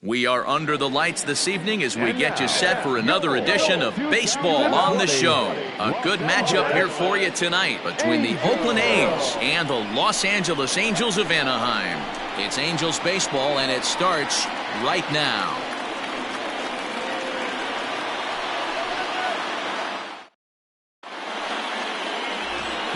We are under the lights this evening as we get you set for another edition of Baseball on the Show. A good matchup here for you tonight between the Oakland A's and the Los Angeles Angels of Anaheim. It's Angels baseball, and it starts right now.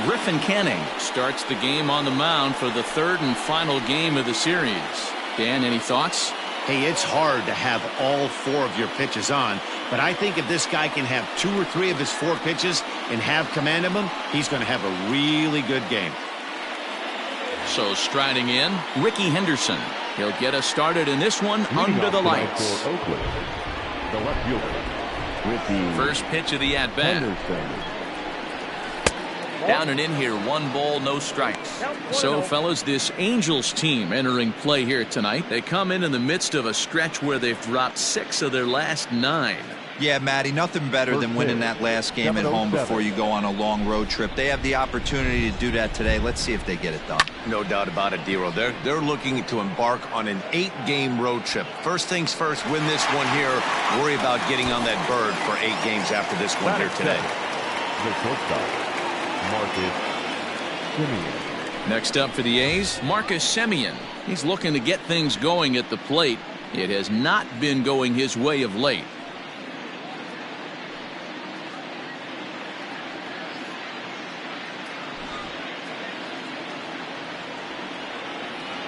Griffin Canning starts the game on the mound for the third and final game of the series. Dan, any thoughts? Hey, it's hard to have all four of your pitches on, but I think if this guy can have 2 or 3 of his 4 pitches and have command of them, he's going to have a really good game. So striding in, Ricky Henderson. He'll get us started in this one under the lights. For Oakland, the left fielder, Ricky First pitch of the at-bat. Henderson. Down and in here, 1 ball, no strikes. So, fellas, this Angels team entering play here tonight. They come in the midst of a stretch where they've dropped 6 of their last 9. Yeah, Matty, nothing better than winning that last game at home before you go on a long road trip. They have the opportunity to do that today. Let's see if they get it done. No doubt about it, D-Roll. They're looking to embark on an 8-game road trip. First things first, win this one here. Worry about getting on that bird for 8 games after this one here today. The shortstop, Marcus Semien. Next up for the A's, Marcus Semien. He's looking to get things going at the plate. It has not been going his way of late.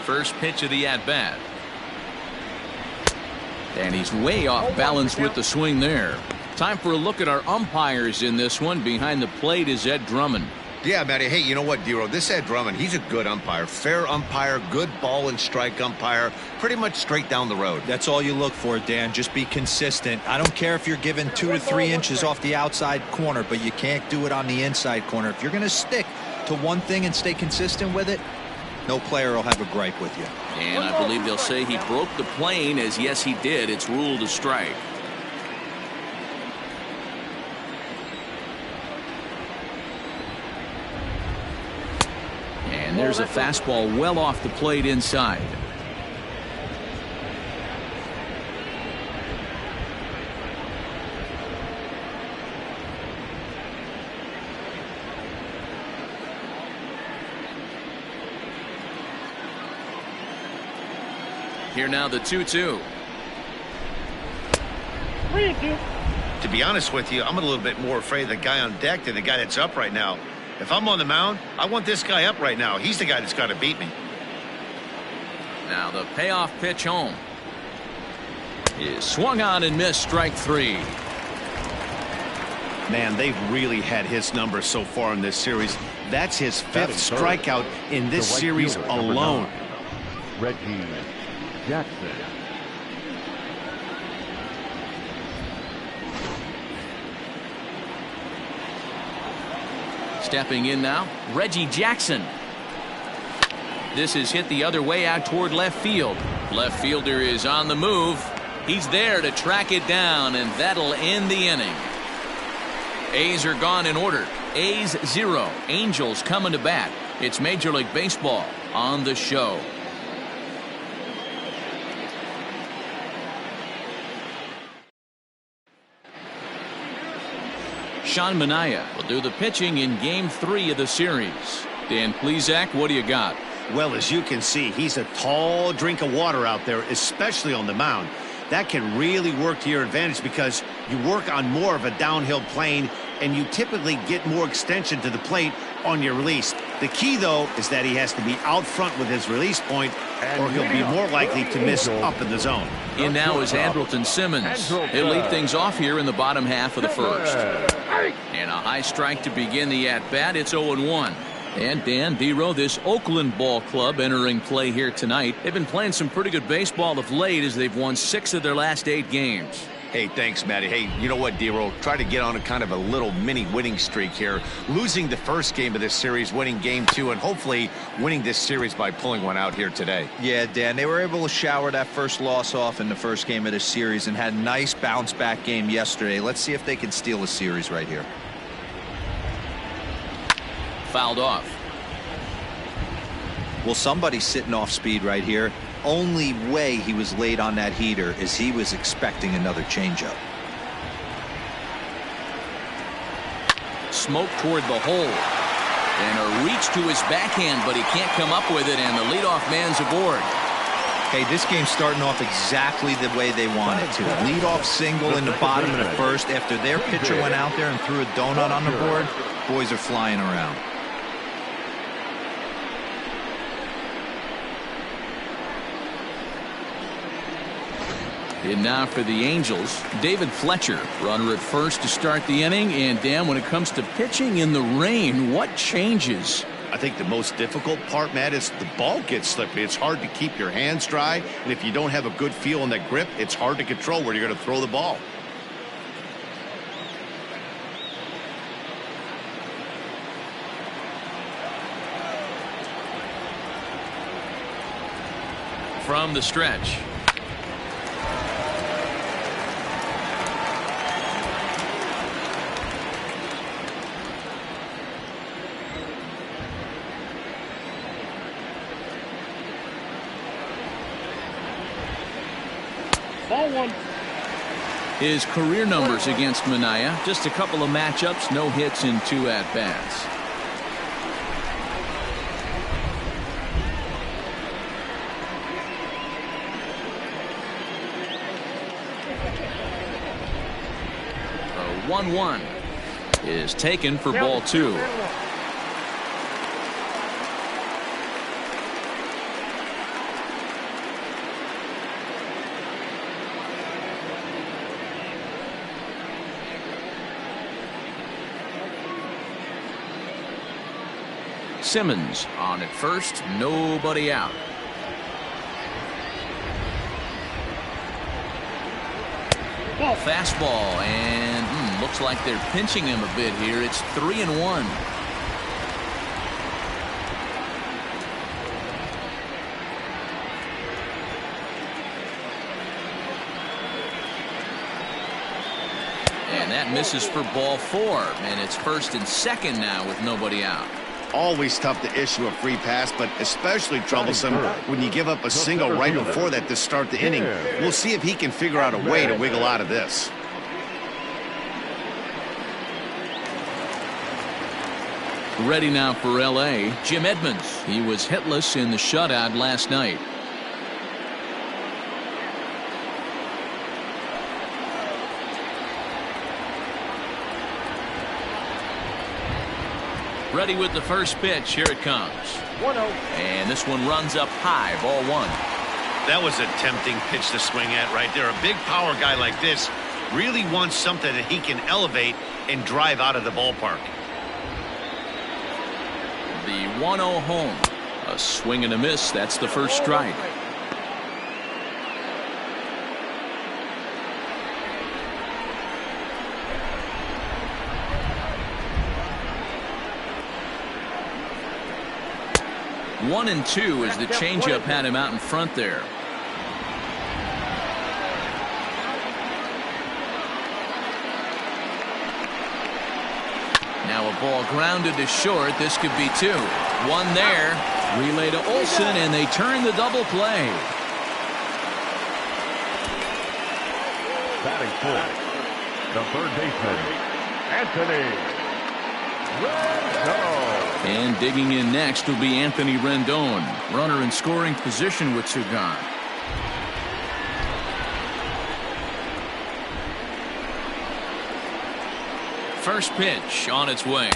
First pitch of the at-bat. And he's way off balance with the swing there. Time for a look at our umpires in this one. Behind the plate is Ed Drummond. Yeah, Matty. Hey, you know what, D-Roll? This Ed Drummond, he's a good umpire. Fair umpire, good ball and strike umpire. Pretty much straight down the road. That's all you look for, Dan. Just be consistent. I don't care if you're given 2 to 3 inches off the outside corner, but you can't do it on the inside corner. If you're going to stick to one thing and stay consistent with it, no player will have a gripe with you. And I believe they'll say he broke the plane, as yes, he did. It's ruled a strike. And there's a fastball well off the plate inside. Here now the 2-2. To be honest with you, I'm a little bit more afraid of the guy on deck than the guy that's up right now. If I'm on the mound, I want this guy up right now. He's the guy that's got to beat me. Now the payoff pitch home is swung on and missed, strike 3. Man, they've really had his number so far in this series. That's his 5th strikeout in this series alone. Reggie Jackson. Stepping in now, Reggie Jackson. This is hit the other way out toward left field. Left fielder is on the move. He's there to track it down, and that'll end the inning. A's are gone in order. A's 0. Angels coming to bat. It's Major League Baseball on the Show. Sean Manaea will do the pitching in Game 3 of the series. Dan Plesac, what do you got? Well, as you can see, he's a tall drink of water out there, especially on the mound. That can really work to your advantage because you work on more of a downhill plane and you typically get more extension to the plate on your release. The key, though, is that he has to be out front with his release point or he'll be more likely to miss up in the zone. In now is Andrelton Simmons. He'll lead things off here in the bottom half of the first. And a high strike to begin the at-bat. It's 0-1. And Dan, D-Row, this Oakland ball club entering play here tonight. They've been playing some pretty good baseball of late as they've won 6 of their last 8 games. Hey, thanks, Matty. Hey, you know what, D-Roll? Try to get on a kind of a little mini winning streak here. Losing the first game of this series, winning Game 2, and hopefully winning this series by pulling one out here today. Yeah, Dan, they were able to shower that first loss off in the first game of this series and had a nice bounce-back game yesterday. Let's see if they can steal a series right here. Fouled off. Well, somebody's sitting off speed right here. only way he was late on that heater is he was expecting another changeup. Smoke toward the hole. And a reach to his backhand, but he can't come up with it, and the leadoff man's aboard. Hey, this game's starting off exactly the way they wanted to. Leadoff single in the bottom of the first after their pitcher went out there and threw a donut on the board. Boys are flying around. And now for the Angels, David Fletcher, runner at first to start the inning. And Dan, when it comes to pitching in the rain, what changes? I think the most difficult part, Matt, is the ball gets slippery. It's hard to keep your hands dry, and if you don't have a good feel on that grip, it's hard to control where you're going to throw the ball. From the stretch. Ball one. His career numbers against Minaya, just a couple of matchups, no hits in 2 at-bats. The 1-1 is taken for ball 2. Simmons on at first, nobody out. Fastball, and looks like they're pinching him a bit here. It's 3-1. And that misses for ball 4, and it's 1st and 2nd now with nobody out. Always tough to issue a free pass, but especially troublesome when you give up a single right before that to start the inning. We'll see if he can figure out a way to wiggle out of this. Ready now for L.A., Jim Edmonds. He was hitless in the shutout last night. Ready with the first pitch. Here it comes. 1-0. And this one runs up high. Ball 1. That was a tempting pitch to swing at right there. A big power guy like this really wants something that he can elevate and drive out of the ballpark. The 1-0 home. A swing and a miss. That's the first strike. One and 2 as the changeup had him out in front there. Now a ball grounded to short. This could be 2. One there. Relay to Olsen, and they turn the double play. Batting fourth, the third baseman, Anthony Rendon. And digging in next will be Anthony Rendon. Runner in scoring position with 2 gone. First pitch on its way.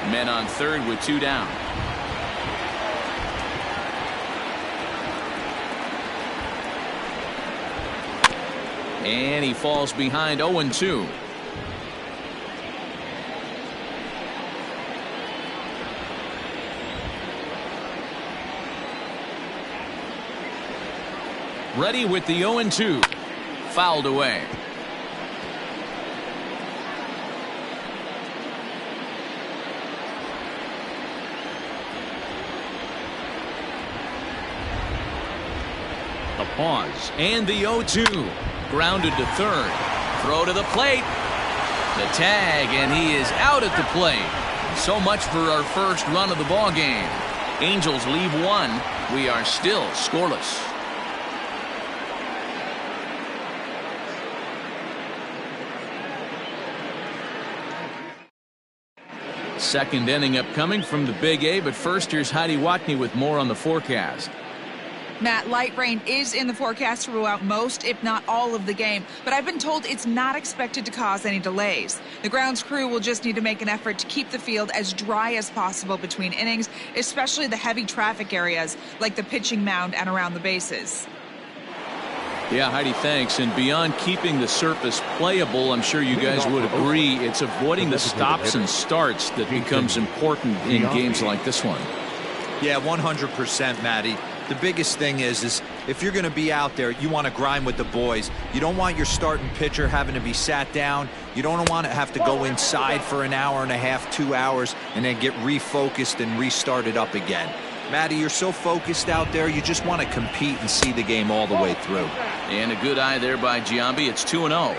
Men on third with 2 down. And he falls behind 0-2. Ready with the 0-2. Fouled away. A pause. And the 0-2. Grounded to third. Throw to the plate. The tag, and he is out at the plate. So much for our first run of the ball game. Angels leave one. We are still scoreless. Second inning upcoming from the Big A, but first here's Heidi Watney with more on the forecast. Matt, light rain is in the forecast throughout most, if not all, of the game, but I've been told it's not expected to cause any delays. The grounds crew will just need to make an effort to keep the field as dry as possible between innings, especially the heavy traffic areas like the pitching mound and around the bases. Yeah, Heidi, thanks. And beyond keeping the surface playable, I'm sure you guys would agree, it's avoiding the stops and starts that becomes important in games like this one. Yeah, 100%, Matty. The biggest thing is if you're going to be out there, you want to grind with the boys. You don't want your starting pitcher having to be sat down. You don't want to have to go inside for an hour and a half, 2 hours, and then get refocused and restarted up again. Matty, you're so focused out there, you just want to compete and see the game all the way through. And a good eye there by Giambi. It's 2-0.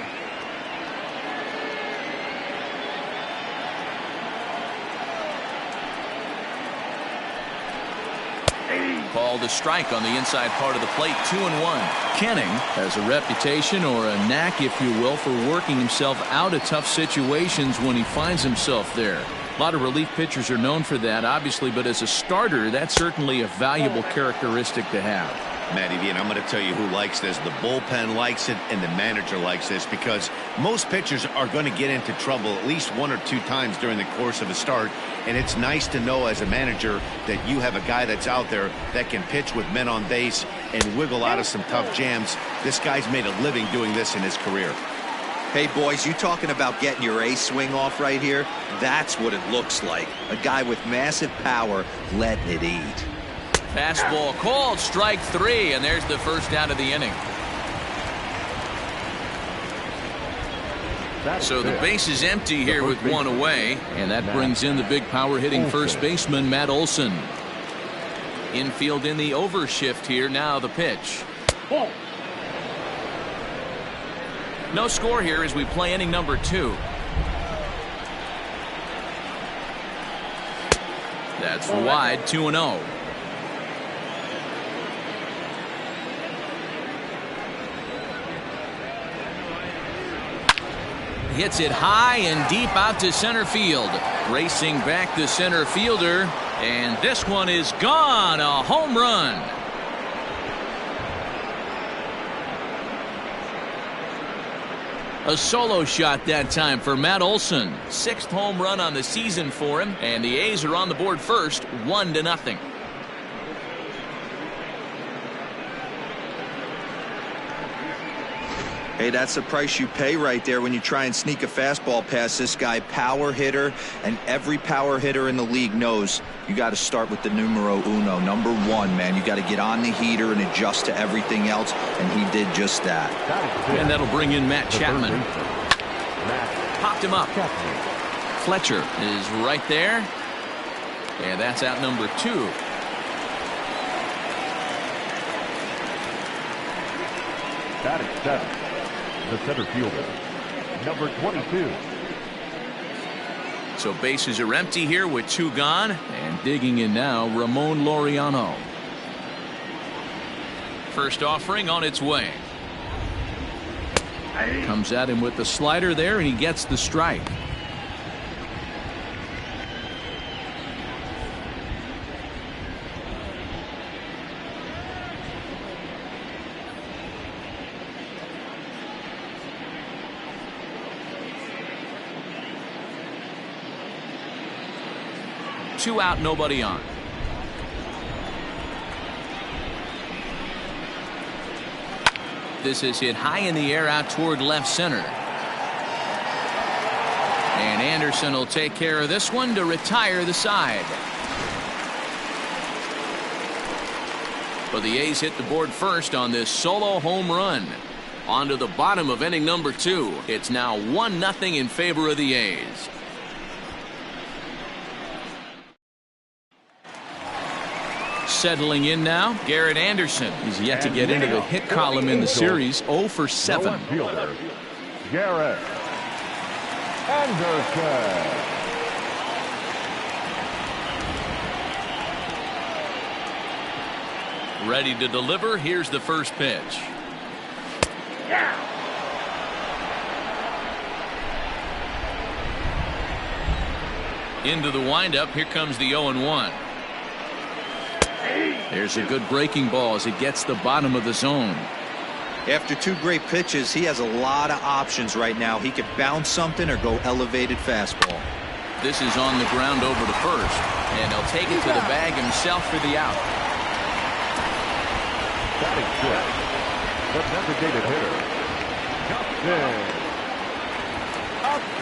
Called a strike on the inside part of the plate. 2-1. Kenning has a reputation, or a knack, if you will, for working himself out of tough situations when he finds himself there. A lot of relief pitchers are known for that, obviously, but as a starter, that's certainly a valuable characteristic to have. Matty V, and I'm going to tell you who likes this. The bullpen likes it, and the manager likes this, because most pitchers are going to get into trouble at least 1 or 2 times during the course of a start, and it's nice to know as a manager that you have a guy that's out there that can pitch with men on base and wiggle out of some tough jams. This guy's made a living doing this in his career. Hey, boys, you talking about getting your ace swing off right here? That's what it looks like. A guy with massive power letting it eat. Fastball called, strike 3, and there's the first out of the inning. So the base is empty here with 1 away, and that brings in the big power hitting first baseman Matt Olson. Infield in the overshift here. Now the pitch. No score here as we play inning number 2. That's wide. 2-0. Hits it high and deep out to center field. Racing back the center fielder, and this one is gone. A home run. A solo shot that time for Matt Olson. 6th home run on the season for him, and the A's are on the board first, 1-0. Hey, that's the price you pay right there when you try and sneak a fastball past this guy. Power hitter, and every power hitter in the league knows you got to start with the numero uno, number 1, man. You got to get on the heater and adjust to everything else, and he did just that. And that'll bring in Matt Chapman. Popped him up. Fletcher is right there, and that's out number 2. Batting 7. The center fielder, number 22. So bases are empty here with 2 gone, and digging in now, Ramon Laureano. First offering on its way. Comes at him with the slider there, and he gets the strike. Two out, nobody on. This is hit high in the air out toward left center. And Anderson will take care of this one to retire the side. But the A's hit the board first on this solo home run. On to the bottom of inning number 2. It's now 1-0 in favor of the A's. Settling in now, Garrett Anderson. He's yet to get into the hit column in the series. 0 for 7. Fielder, Garrett Anderson. Ready to deliver. Here's the first pitch. Into the windup. Here comes the 0-1. There's a good breaking ball as it gets the bottom of the zone. After two great pitches, he has a lot of options right now. He could bounce something or go elevated fastball. This is on the ground over to first, and he'll take it to the bag himself for the out. Batting fifth, the designated hitter,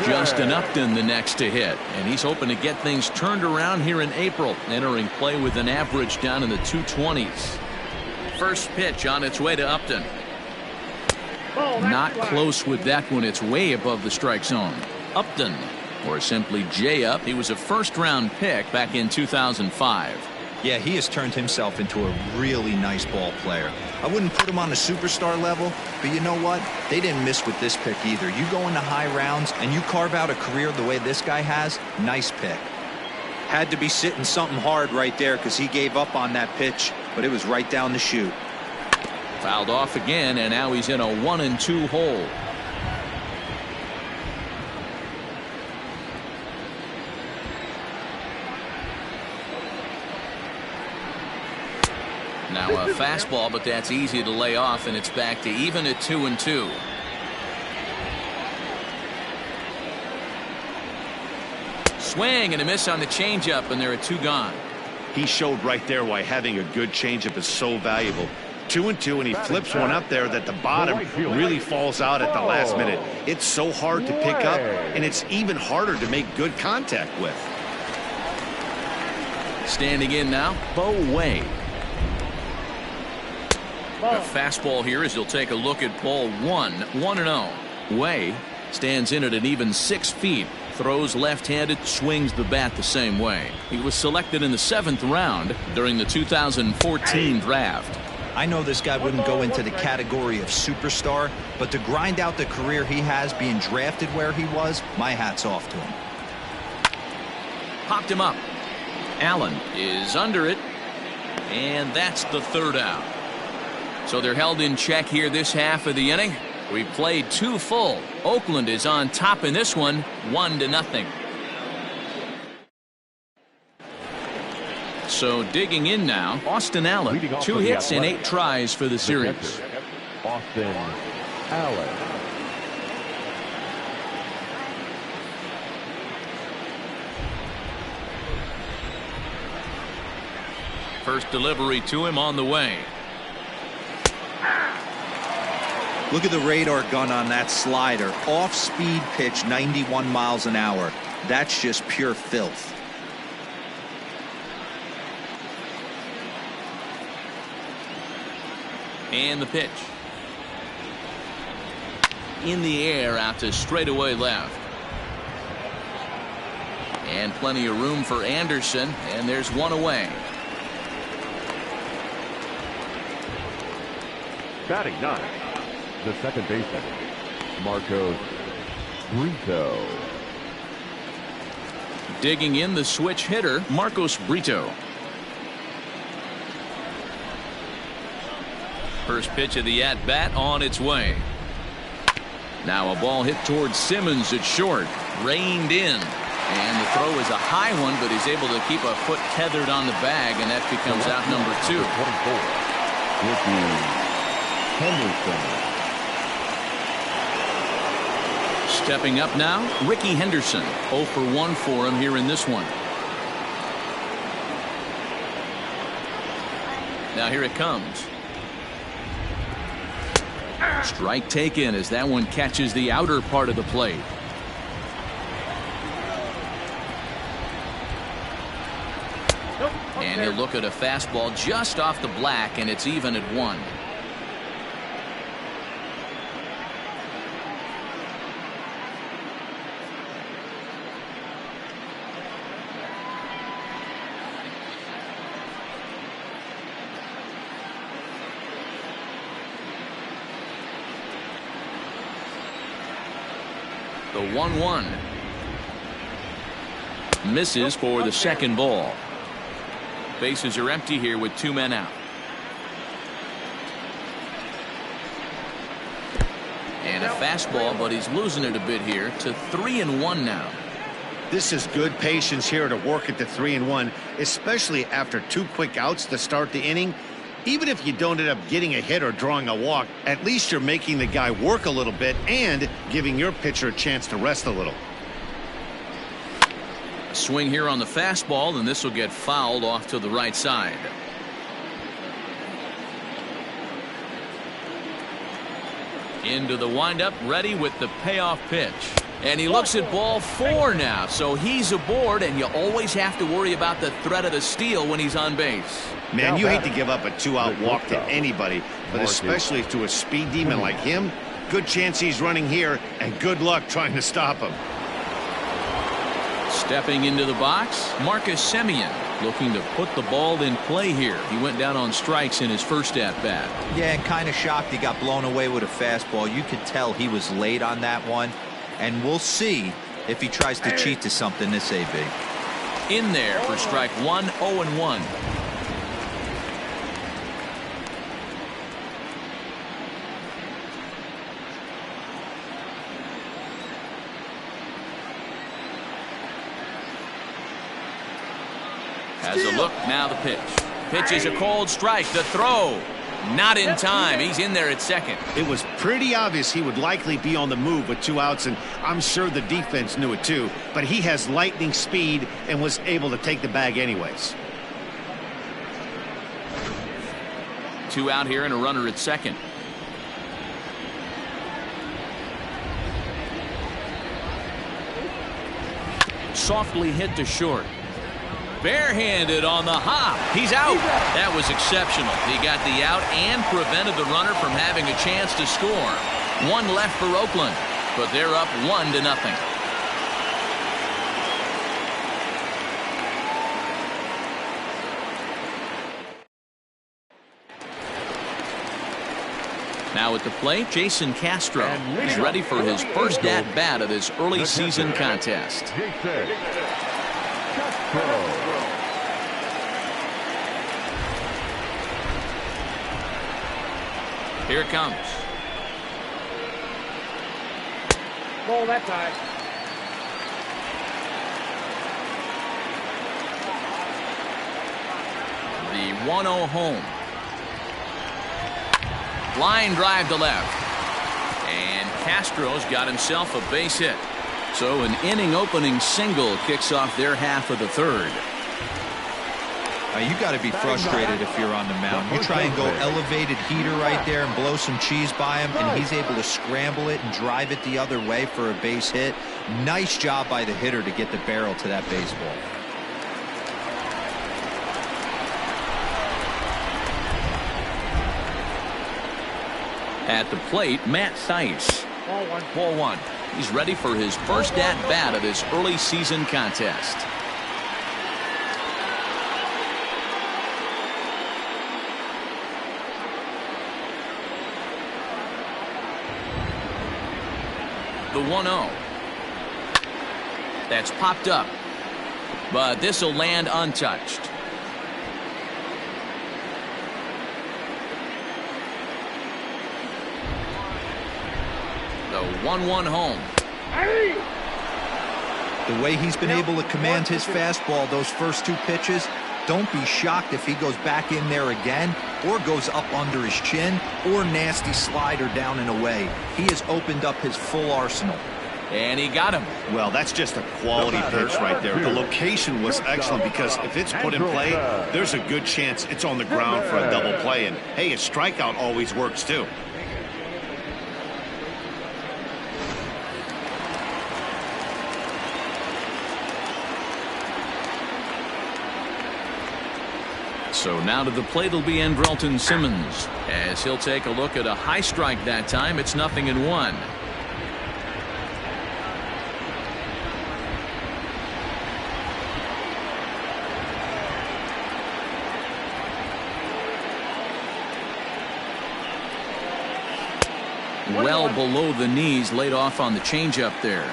Justin Upton the next to hit, and he's hoping to get things turned around here in April, entering play with an average down in the 220s. First pitch on its way to Upton. Not close with that one. It's way above the strike zone. Upton, or simply J-Up, he was a first-round pick back in 2005. Yeah, he has turned himself into a really nice ball player. I wouldn't put him on the superstar level, but you know what? They didn't miss with this pick either. You go into high rounds and you carve out a career the way this guy has, nice pick. Had to be sitting something hard right there because he gave up on that pitch, but it was right down the chute. Fouled off again, and now he's in a 1-2 hole. Now a fastball, but that's easy to lay off, and it's back to even at 2-2. Swing and a miss on the changeup, and there are two gone. He showed right there why having a good changeup is so valuable. 2-2, and he flips one up there that the bottom really falls out at the last minute. It's so hard to pick up, and it's even harder to make good contact with. Standing in now, Bo Way. A fastball here as he'll take a look at ball 1-0. Way stands in at an even 6 feet. Throws left-handed, swings the bat the same way. He was selected in the 7th round during the 2014 draft. I know this guy wouldn't go into the category of superstar, but to grind out the career he has being drafted where he was, my hat's off to him. Popped him up. Allen is under it, and that's the third out. So they're held in check here this half of the inning. We played 2 full. Oakland is on top in this one, 1-0. So digging in now, Austin Allen, 2 hits and 8 tries for the series. Austin Allen. First delivery to him on the way. Look at the radar gun on that slider. Off-speed pitch, 91 miles an hour. That's just pure filth. And the pitch. In the air out to straightaway left. And plenty of room for Anderson, and there's one away. Batting 9, the second baseman, Marcos Brito. Digging in the switch hitter, Marcos Brito. First pitch of the at-bat on its way. Now a ball hit towards Simmons at short. Reined in. And the throw is a high one, but he's able to keep a foot tethered on the bag, and that becomes out number 2. 24. Ricky Henderson. Stepping up now, Ricky Henderson. 0 for 1 for him here in this one. Now here it comes. Strike taken as that one catches the outer part of the plate. And he'll look at a fastball just off the black, and it's even at 1. The 1-1 misses for the second ball. Bases are empty here with 2 men out. And a fastball, but he's losing it a bit here to 3-1 now. This is good patience here to work at the 3-1, especially after 2 quick outs to start the inning. Even if you don't end up getting a hit or drawing a walk, at least you're making the guy work a little bit and giving your pitcher a chance to rest a little. A swing here on the fastball, and this will get fouled off to the right side. Into the windup, ready with the payoff pitch. And he looks at ball 4 now, so he's aboard, and you always have to worry about the threat of the steal when he's on base. Man, you hate to give up a 2-out walk to anybody, but especially to a speed demon like him. Good chance he's running here, and good luck trying to stop him. Stepping into the box, Marcus Semien looking to put the ball in play here. He went down on strikes in his first at-bat. Yeah, and kind of shocked he got blown away with a fastball. You could tell he was late on that one, and we'll see if he tries to cheat to something this AB. In there for strike 1, 0-1. Has a look, now the pitch. Pitch is a cold strike. The throw, not in time. He's in there at second. It was pretty obvious he would likely be on the move with 2 outs, and I'm sure the defense knew it too. But he has lightning speed and was able to take the bag anyways. 2 out here and a runner at second. Softly hit to short. Barehanded on the hop. He's out. That was exceptional. He got the out and prevented the runner from having a chance to score. 1 left for Oakland, but they're up 1-0. Now at the plate, Jason Castro is ready for his first at-bat of this early season contest. Here it comes. Ball that time. The 1-0 home. Line drive to left. And Castro's got himself a base hit. So an inning opening single kicks off their half of the third. You got to be frustrated if you're on the mound. You try and go elevated heater right there and blow some cheese by him, and he's able to scramble it and drive it the other way for a base hit. Nice job by the hitter to get the barrel to that baseball. At the plate, Matt Thaiss. Ball 1. He's ready for his first at-bat of this early season contest. The 1-0. That's popped up, but this will land untouched. The 1-1 home. The way he's been able to command his fastball those first 2 pitches, don't be shocked if he goes back in there again or goes up under his chin or nasty slider down and away. He has opened up his full arsenal. And he got him. Well, that's just a quality pitch right there. The location was excellent because if it's put in play, there's a good chance it's on the ground for a double play. And, hey, a strikeout always works, too. So now to the plate will be Andrelton Simmons as he'll take a look at a high strike that time. It's 0-1. Well below the knees, laid off on the changeup there.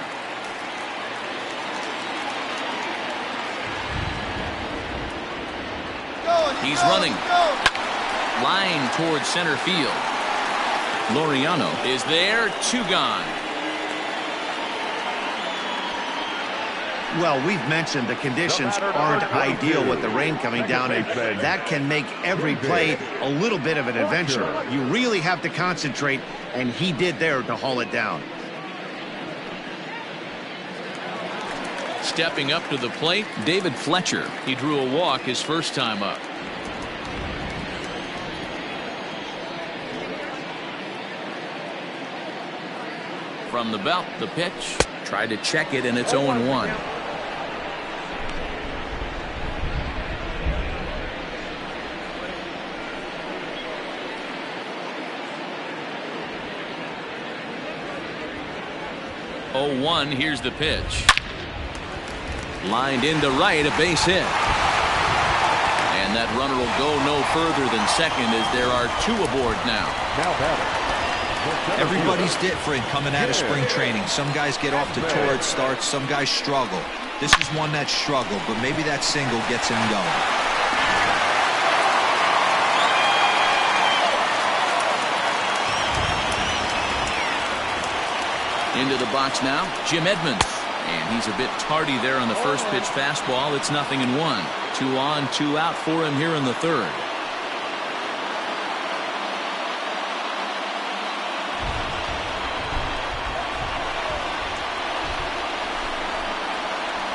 He's running. Line towards center field. Laureano is there, 2 gone. Well, we've mentioned the conditions aren't ideal with the rain coming down, and that can make every play a little bit of an adventure. You really have to concentrate, and he did there to haul it down. Stepping up to the plate, David Fletcher. He drew a walk his first time up. From the belt, the pitch. Tried to check it, and it's 0-1. Here's the pitch. Lined into right, a base hit. And that runner will go no further than second as there are 2 aboard now. Everybody's different coming out of spring training. Some guys get off to torrid starts, some guys struggle. This is one that struggled, but maybe that single gets him going. Into the box now, Jim Edmonds. And he's a bit tardy there on the first pitch fastball. It's 0-1. 2 on, 2 out for him here in the third.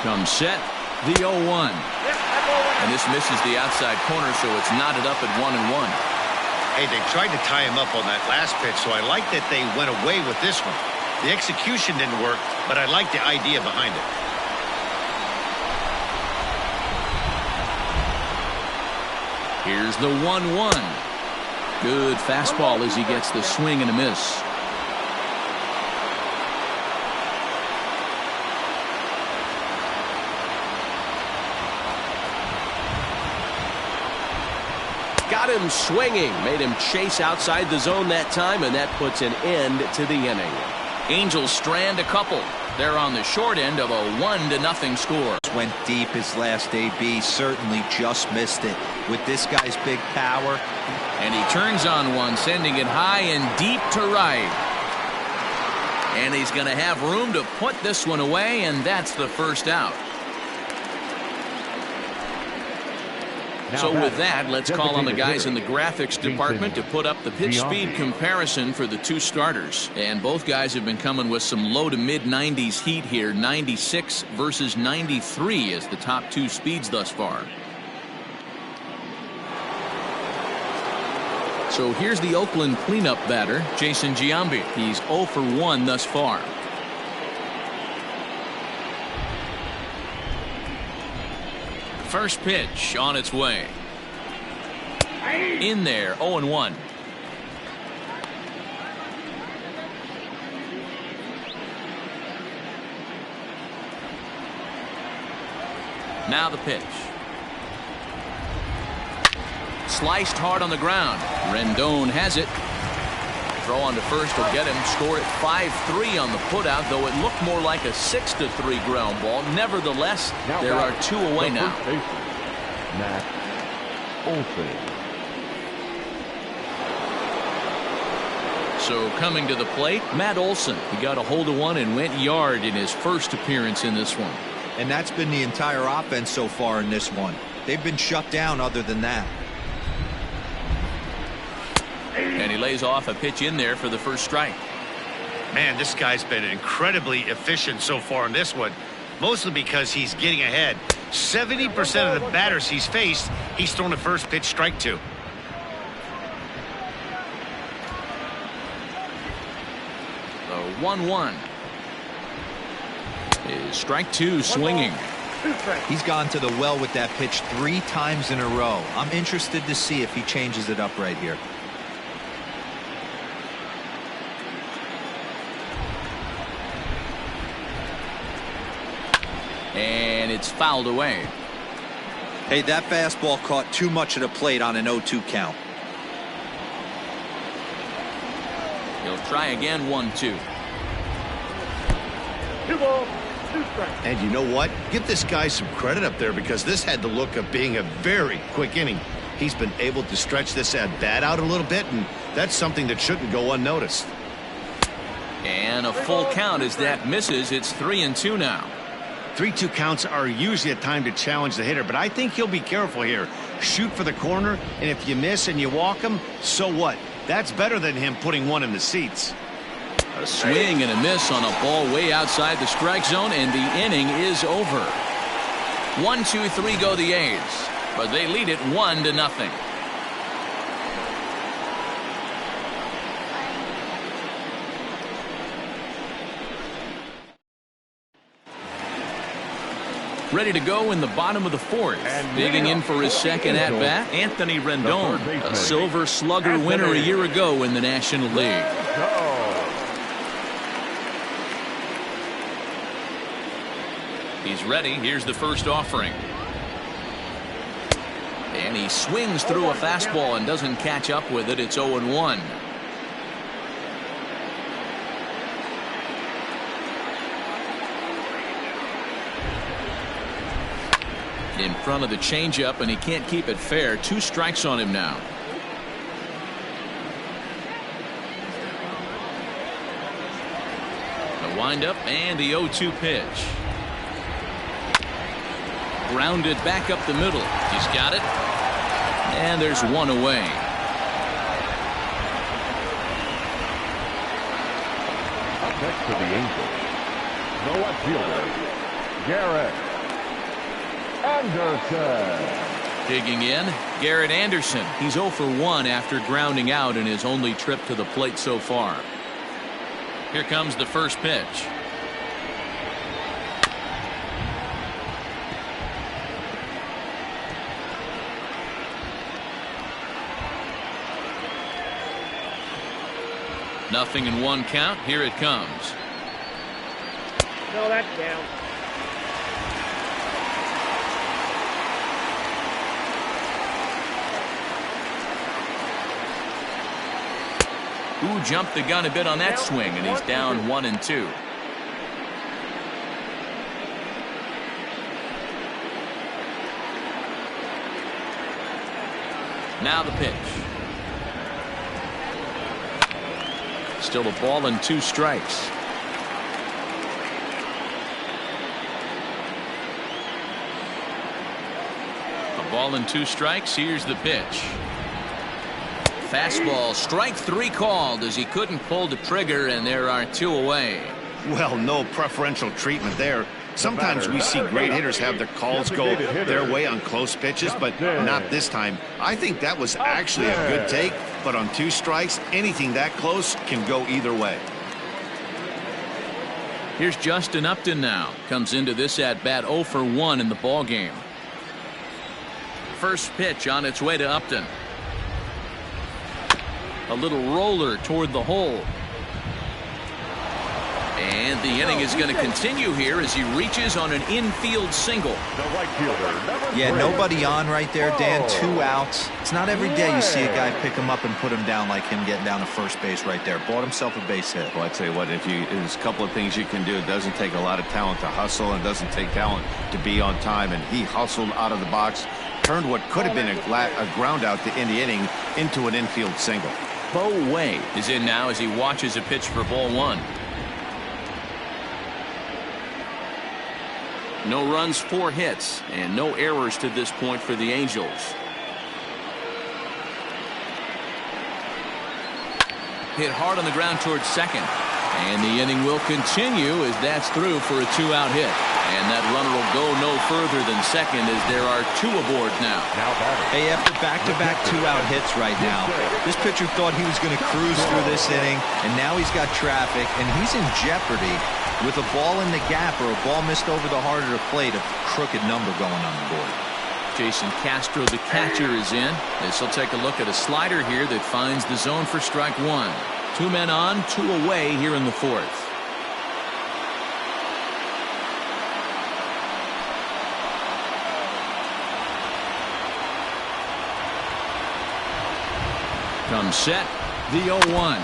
Comes set, the 0-1. And this misses the outside corner, so it's knotted up at 1-1. Hey, they tried to tie him up on that last pitch, so I like that they went away with this one. The execution didn't work, but I like the idea behind it. Here's the 1-1. Good fastball as he gets the swing and a miss. Got him swinging, made him chase outside the zone that time, and that puts an end to the inning. Angels strand a couple. They're on the short end of a 1-0 score. Went deep his last AB, certainly just missed it. With this guy's big power. And he turns on one, sending it high and deep to right. And he's going to have room to put this one away, and that's the first out. So with that, let's call on the guys in the graphics department to put up the pitch speed comparison for the 2 starters. And both guys have been coming with some low to mid 90s heat here. 96 versus 93 as the top 2 speeds thus far. So here's the Oakland cleanup batter, Jason Giambi. He's 0 for 1 thus far. First pitch on its way. In there, 0-1. Now the pitch. Sliced hard on the ground. Rendon has it. Throw on to first will get him. Score at 5-3 on the putout, though it looked more like a 6-3 ground ball. Nevertheless, there are 2 away now. Matt Olson. So coming to the plate, Matt Olson. He got a hold of one and went yard in his first appearance in this one. And that's been the entire offense so far in this one. They've been shut down other than that. And he lays off a pitch in there for the first strike. Man, this guy's been incredibly efficient so far in this one, mostly because he's getting ahead. 70% of the batters he's faced, he's thrown a first pitch strike to. The 1-1 is strike 2 swinging. He's gone to the well with that pitch 3 times in a row. I'm interested to see if he changes it up right here. And it's fouled away. Hey, that fastball caught too much of the plate on an 0-2 count. He'll try again, 1-2. 2 balls, 2 strikes. And you know what? Give this guy some credit up there, because this had the look of being a very quick inning. He's been able to stretch this at bat out a little bit, and that's something that shouldn't go unnoticed. And a full count as that misses. It's 3-2 now. 3-2 counts are usually a time to challenge the hitter, but I think he'll be careful here. Shoot for the corner, and if you miss and you walk him, so what? That's better than him putting one in the seats. A swing and a miss on a ball way outside the strike zone, and the inning is over. 1-2-3 go the A's, but they lead it 1-0. Ready to go in the bottom of the fourth. Digging in for his second at-bat, Anthony Rendon, a Silver Slugger winner a year ago in the National League. He's ready. Here's the first offering. And he swings through a fastball and doesn't catch up with it. It's 0-1. In front of the changeup, and he can't keep it fair. 2 strikes on him now. The windup and the 0-2 pitch. Grounded back up the middle. He's got it. And there's one away. Up next to the Angels, the left fielder, Garrett Anderson. Digging in, Garrett Anderson. He's 0 for 1 after grounding out in his only trip to the plate so far. Here comes the first pitch. Nothing in 1 count. Here it comes. No, that's down. Ooh, jumped the gun a bit on that swing, and he's down 1-2. Now the pitch. Still a ball and 2 strikes. A ball and 2 strikes. Here's the pitch. Fastball, strike 3 called as he couldn't pull the trigger, and there are 2 away. Well, no preferential treatment there. Sometimes we see great hitters have their calls go their way on close pitches, but not this time. I think that was actually a good take, but on 2 strikes, anything that close can go either way. Here's Justin Upton now. Comes into this at-bat 0 for 1 in the ballgame. First pitch on its way to Upton. A little roller toward the hole. And the inning is going to continue here as he reaches on an infield single. The right fielder, Yeah, nobody on right there, Dan. 2 outs. It's not every day you see a guy pick him up and put him down like him getting down to first base right there. Bought himself a base hit. Well, I tell you what, there's a couple of things you can do. It doesn't take a lot of talent to hustle, and it doesn't take talent to be on time. And he hustled out of the box, turned what could have been a ground out to end the inning into an infield single. Bo Way is in now as he watches a pitch for ball 1. No runs, 4 hits, and no errors to this point for the Angels. Hit hard on the ground towards second. And the inning will continue as that's through for a 2-out hit. And that runner will go no further than second as there are 2 aboard now. Hey, after back-to-back 2-out hits right now, this pitcher thought he was going to cruise through this inning, and now he's got traffic, and he's in jeopardy with a ball in the gap or a ball missed over the heart of the plate, a crooked number going on the board. Jason Castro, the catcher, is in. This will take a look at a slider here that finds the zone for strike 1. 2 men on, 2 away here in the 4th. Comes set, the 0-1.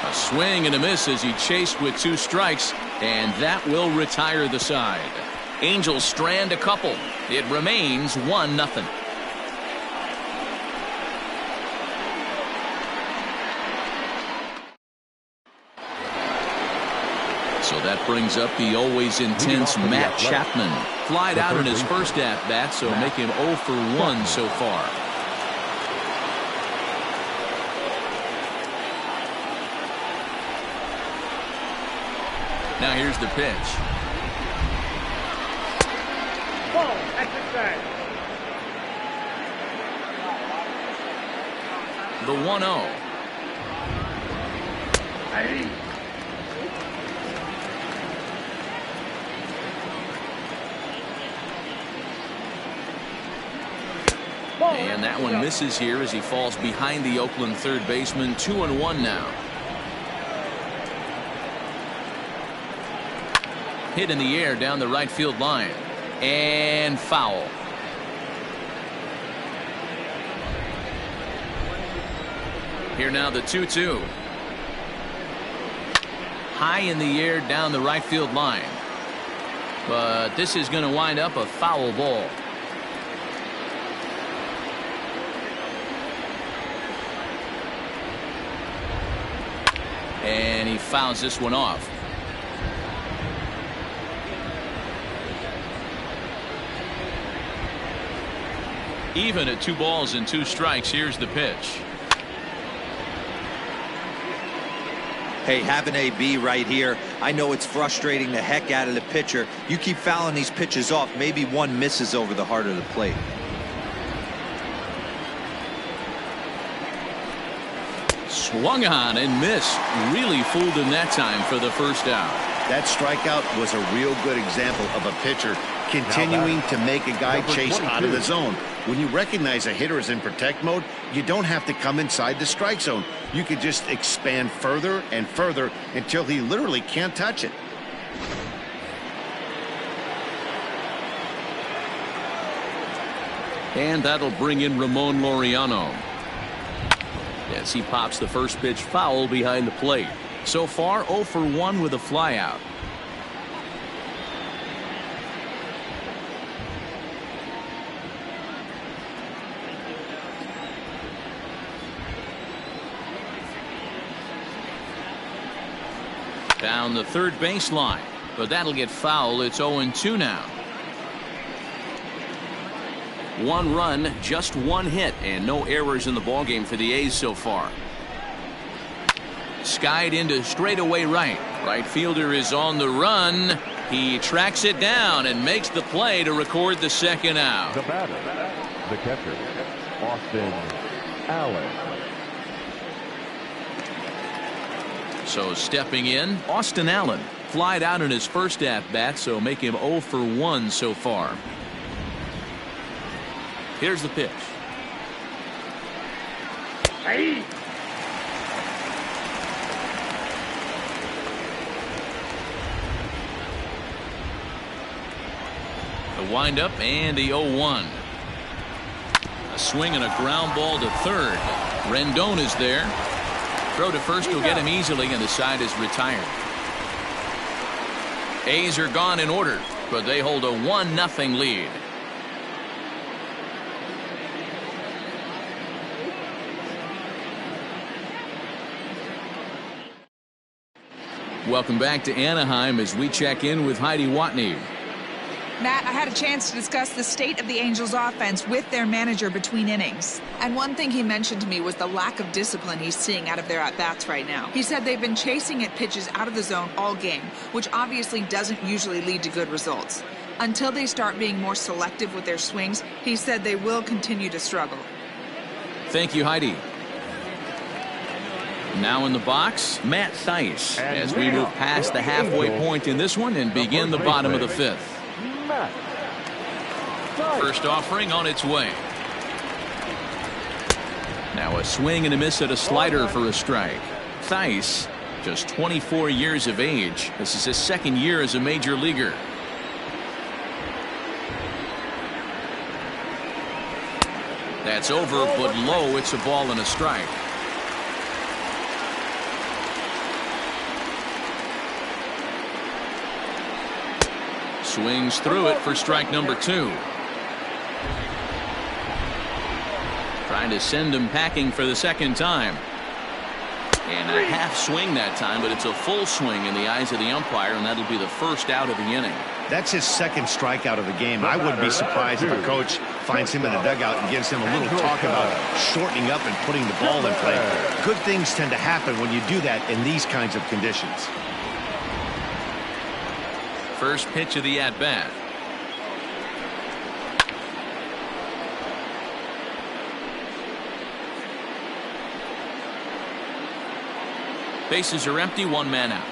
A swing and a miss as he chased with 2 strikes, and that will retire the side. Angels strand a couple. It remains 1-0. So that brings up the always intense Matt Chapman. Flied out in his first at-bat, so make him 0 for 1 so far. Now here's the pitch. Ball, exercise. The 1-0. Hey. And that one misses here as he falls behind the Oakland third baseman. 2-1 now. Hit in the air down the right field line. And foul. Here now the 2-2. High in the air down the right field line. But this is going to wind up a foul ball. And he fouls this one off. Even at 2 balls and 2 strikes. Here's the pitch. Hey, have an AB right here. I know it's frustrating the heck out of the pitcher. You keep fouling these pitches off, maybe one misses over the heart of the plate. Swung on and missed. Really fooled him that time for the first out. That strikeout was a real good example of a pitcher continuing to make a guy chase out of the zone. When you recognize a hitter is in protect mode, you don't have to come inside the strike zone. You can just expand further and further until he literally can't touch it. And that'll bring in Ramon Laureano. As he pops the first pitch foul behind the plate. So far 0 for 1 with a flyout. Down the third baseline, but that'll get foul. It's 0-2 now. 1 run, just 1 hit, and no errors in the ballgame for the A's so far. Skied into straightaway right. Right fielder is on the run. He tracks it down and makes the play to record the second out. The batter, the catcher, Austin Allen. So stepping in, Austin Allen. Flied out in his first at-bat, so make him 0 for 1 so far. Here's the pitch. Hey. The windup and the 0-1. A swing and a ground ball to third. Rendon is there. Throw to first will get him easily, and the side is retired. A's are gone in order, but they hold a 1-0 lead. Welcome back to Anaheim as we check in with Heidi Watney. Matt, I had a chance to discuss the state of the Angels offense with their manager between innings. And one thing he mentioned to me was the lack of discipline he's seeing out of their at-bats right now. He said they've been chasing at pitches out of the zone all game, which obviously doesn't usually lead to good results. Until they start being more selective with their swings, he said they will continue to struggle. Thank you, Heidi. Now in the box, Matt Thaiss, as we move past the halfway point in this one and begin the bottom of the 5th. First offering on its way. Now a swing and a miss at a slider for a strike. Thaiss, just 24 years of age. This is his second year as a major leaguer. That's over, but low. It's a ball and a strike. Swings through it for strike number 2. Trying to send him packing for the second time. And a half swing that time, but it's a full swing in the eyes of the umpire, and that'll be the first out of the inning. That's his second strikeout of the game. I wouldn't be surprised if a coach finds him in the dugout and gives him a little talk about shortening up and putting the ball in play. Good things tend to happen when you do that in these kinds of conditions. First pitch of the at-bat. Bases are empty, 1 man out.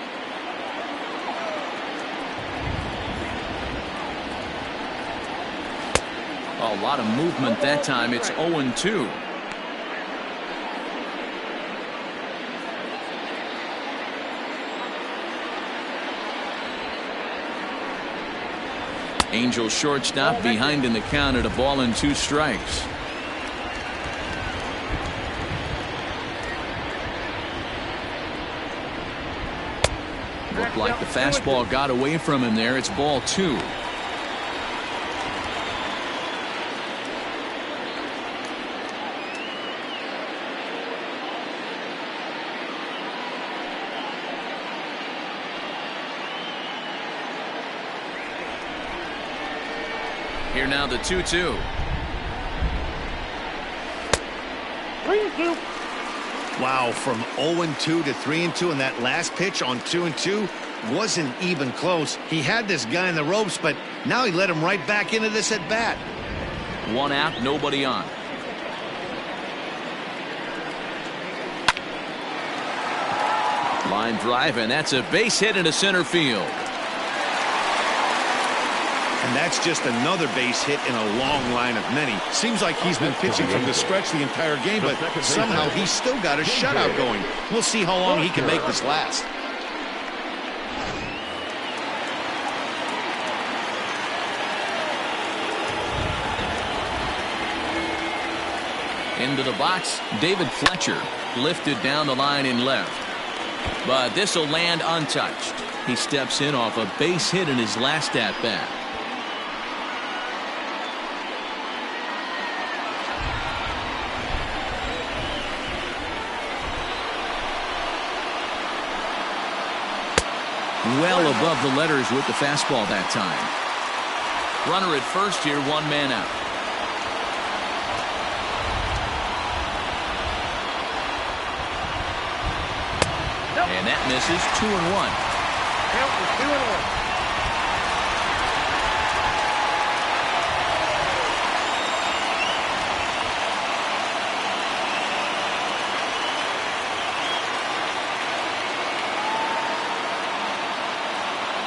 A lot of movement that time. It's 0-2. Angels shortstop behind in the count at 1-2 strikes. Looked like the fastball got away from him there. It's ball 2. Here now the 2-2. 3-2. Wow, from 0-2 to 3-2, and that last pitch on 2-2 wasn't even close. He had this guy in the ropes, but now he let him right back into this at bat. 1 out, nobody on. Line drive, and that's a base hit into center field. And that's just another base hit in a long line of many. Seems like he's been pitching from the stretch the entire game, but somehow he's still got a shutout going. We'll see how long he can make this last. Into the box, David Fletcher lifted down the line in left. But this will land untouched. He steps in off a base hit in his last at-bat. Well above the letters with the fastball that time. Runner at first here, 1 man out. And that misses. 2-1. Count is 2-1.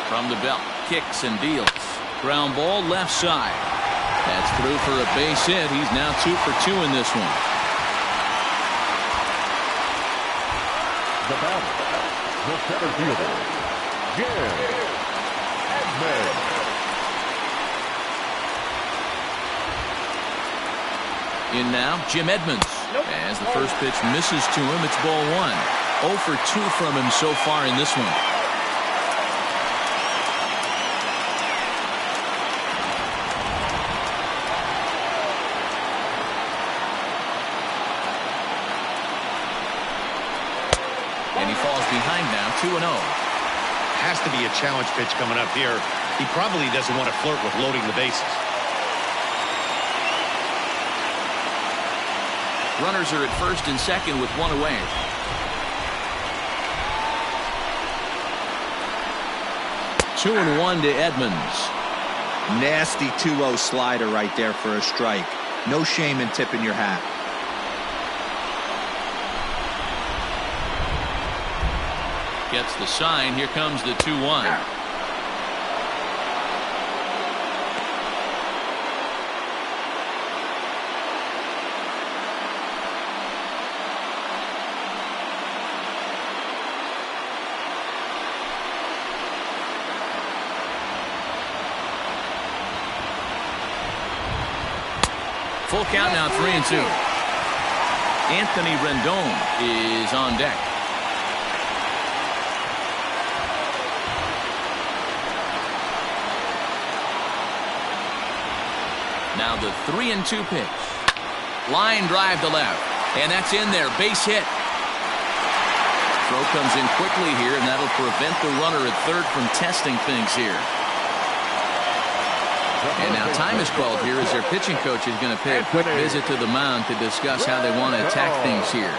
From the belt, kicks and deals. Ground ball left side. That's through for a base hit. He's now 2 for 2 in this one. The batter, the center fielder, Jim Edmonds. In now, Jim Edmonds. As the first pitch misses to him, it's ball 1. 0 for 2 from him so far in this one. Behind now, 2-0. Has to be a challenge pitch coming up here. He probably doesn't want to flirt with loading the bases. Runners are at first and second with 1 away. Two and 1 to Edmonds. Nasty 2-0 slider right there for a strike. No shame in tipping your hat. Gets the sign. Here comes the 2-1. Full count now, 3-2. Anthony Rendon is on deck. the 3-2 pitch. Line drive to left. And that's in there. Base hit. Throw comes in quickly here, and that'll prevent the runner at third from testing things here. And now time is called here as their pitching coach is going to pay a quick visit to the mound to discuss how they want to attack things here.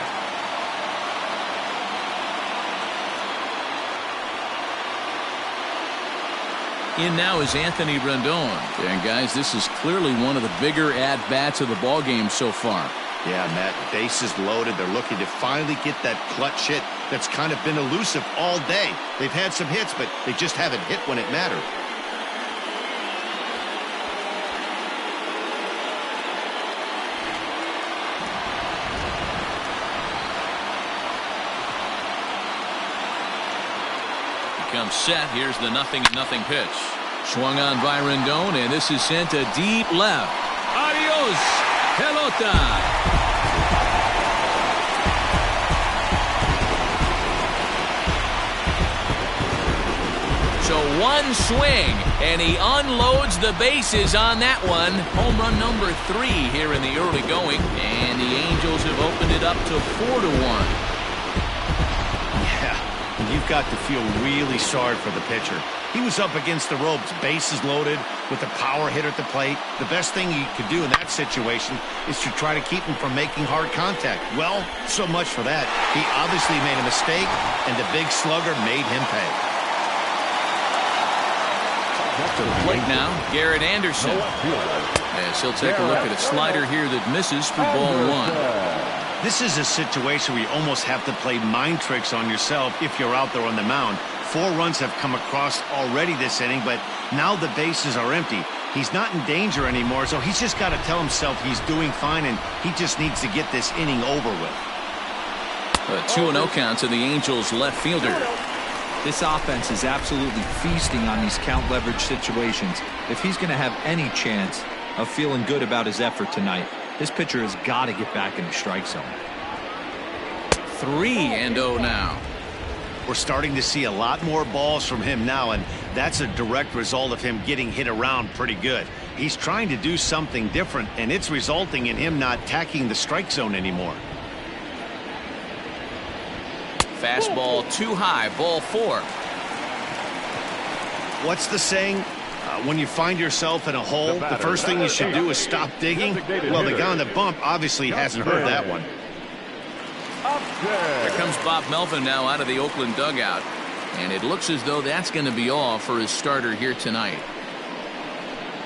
In now is Anthony Rendon. And guys, this is clearly one of the bigger at-bats of the ball game so far. Yeah, Matt, bases loaded. They're looking to finally get that clutch hit that's kind of been elusive all day. They've had some hits, but they just haven't hit when it mattered. Comes set. Here's the 0-0 pitch. Swung on by Rendon, and this is sent to deep left. Adios, pelota. So one swing, and he unloads the bases on that one. Home run number 3 here in the early going, and the Angels have opened it up to 4-1. You've got to feel really sorry for the pitcher. He was up against the ropes, bases loaded, with a power hitter at the plate. The best thing you could do in that situation is to try to keep him from making hard contact. Well, so much for that. He obviously made a mistake, and the big slugger made him pay. To the plate now, Garrett Anderson. As he'll take a look at a slider here that misses for ball 1. This is a situation where you almost have to play mind tricks on yourself if you're out there on the mound. 4 runs have come across already this inning, but now the bases are empty. He's not in danger anymore, so he's just got to tell himself he's doing fine, and he just needs to get this inning over with. A 2-0 count to the Angels left fielder. This offense is absolutely feasting on these count leverage situations. If he's going to have any chance of feeling good about his effort tonight, this pitcher has got to get back in the strike zone. 3-0 now. We're starting to see a lot more balls from him now, and that's a direct result of him getting hit around pretty good. He's trying to do something different, and it's resulting in him not attacking the strike zone anymore. Fastball too high, ball 4. What's the saying? When you find yourself in a hole, the first thing you should do is stop digging. Well, the guy on the bump obviously hasn't heard that one. Here comes Bob Melvin now out of the Oakland dugout. And it looks as though that's going to be all for his starter here tonight.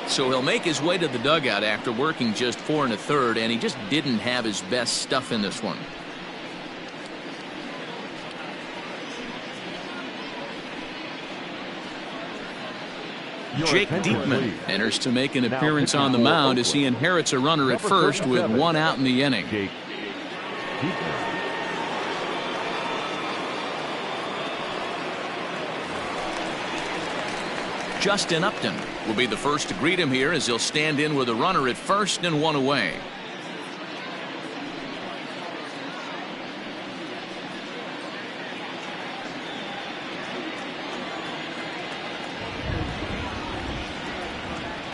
So he'll make his way to the dugout after working just 4 1/3, and he just didn't have his best stuff in this one. Jake Diekman enters to make an appearance on the mound as he inherits a runner at first with 1 out in the inning. Justin Upton will be the first to greet him here as he'll stand in with a runner at first and 1 away.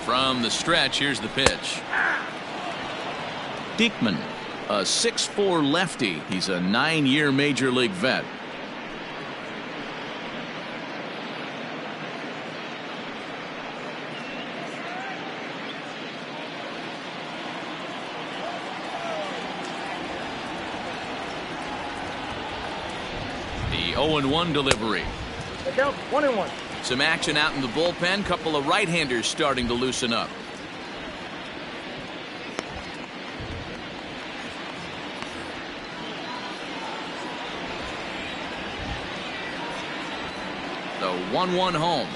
From the stretch, here's the pitch. Diekman, a 6'4" lefty. He's a 9-year major league vet. The 0-1 delivery. Look out, 1-1. Some action out in the bullpen. Couple of right-handers starting to loosen up. The 1-1 home.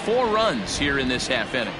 Four runs here in this half inning.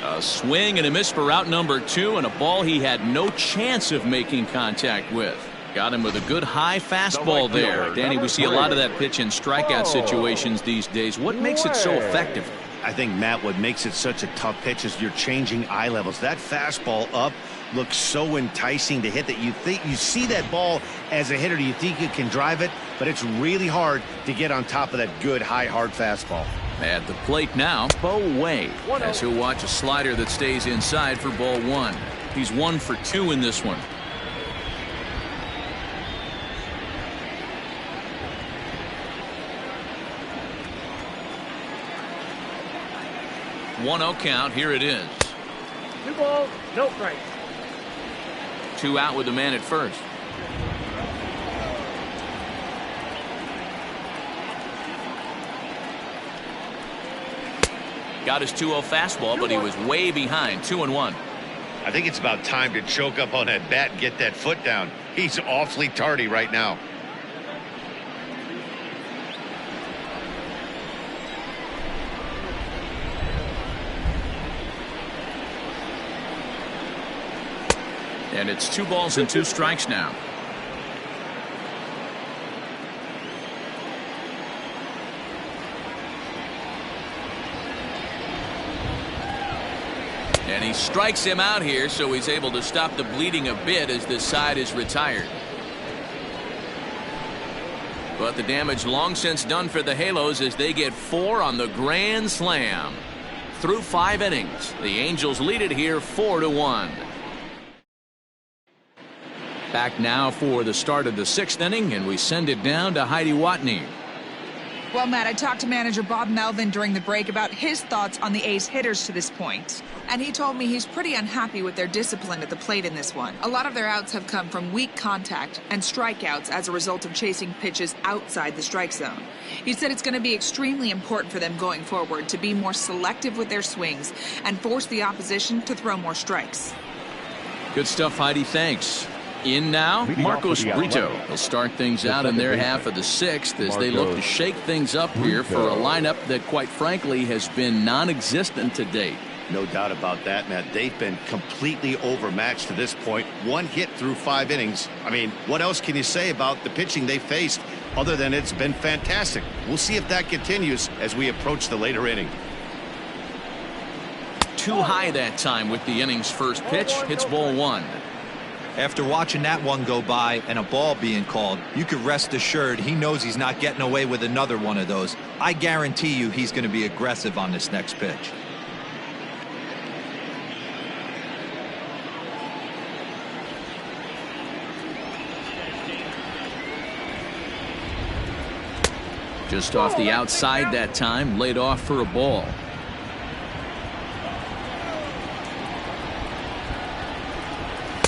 A swing and a miss for out number 2, and a ball he had no chance of making contact with. Got him with a good high fastball there. Danny, we see a lot of that pitch in strikeout situations these days. What makes it so effective? I think, Matt, what makes it such a tough pitch is you're changing eye levels. That fastball up looks so enticing to hit that you think you see that ball as a hitter, you think you can drive it, but it's really hard to get on top of that good high hard fastball. At the plate now, Bo Wade, as he'll watch a slider that stays inside for ball 1. He's 1 for 2 in this one. One-0 count. Here it is. 2 balls, no strikes. 2 out with the man at first. Got his 2-0 fastball, but he was way behind. 2-1. I think it's about time to choke up on that bat and get that foot down. He's awfully tardy right now. And it's 2 balls and 2 strikes now. And he strikes him out here, so he's able to stop the bleeding a bit as this side is retired. But the damage long since done for the Halos as they get 4 on the grand slam. Through 5 innings, the Angels lead it here 4-1. Back now for the start of the 6th inning, and we send it down to Heidi Watney. Well, Matt, I talked to manager Bob Melvin during the break about his thoughts on the A's hitters to this point. And he told me he's pretty unhappy with their discipline at the plate in this one. A lot of their outs have come from weak contact and strikeouts as a result of chasing pitches outside the strike zone. He said it's going to be extremely important for them going forward to be more selective with their swings and force the opposition to throw more strikes. Good stuff, Heidi. Thanks. In now, Marcos Brito will start things out in their half of the 6th as they look to shake things up here for a lineup that, quite frankly, has been non-existent to date. No doubt about that, Matt. They've been completely overmatched to this point. 1 hit through 5 innings. I mean, what else can you say about the pitching they faced other than it's been fantastic? We'll see if that continues as we approach the later inning. Too high that time with the inning's first pitch. Hits ball 1. After watching that one go by and a ball being called, you could rest assured he knows he's not getting away with another one of those. I guarantee you he's going to be aggressive on this next pitch. Just off the outside that time, laid off for a ball.